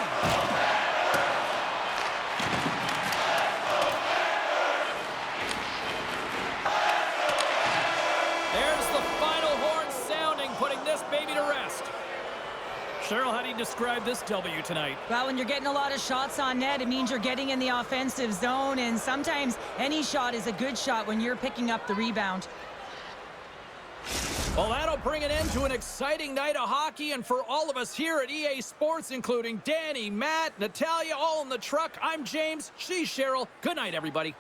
A: There's the final horn sounding, putting this baby to rest. Cheryl, how do you describe this W tonight?
B: Well, when you're getting a lot of shots on net, it means you're getting in the offensive zone, and sometimes any shot is a good shot when you're picking up the rebound.
A: Well, that'll bring an end to an exciting night of hockey, and for all of us here at EA Sports, including Danny, Matt, Natalia, all in the truck, I'm James, she's Cheryl. Good night, everybody.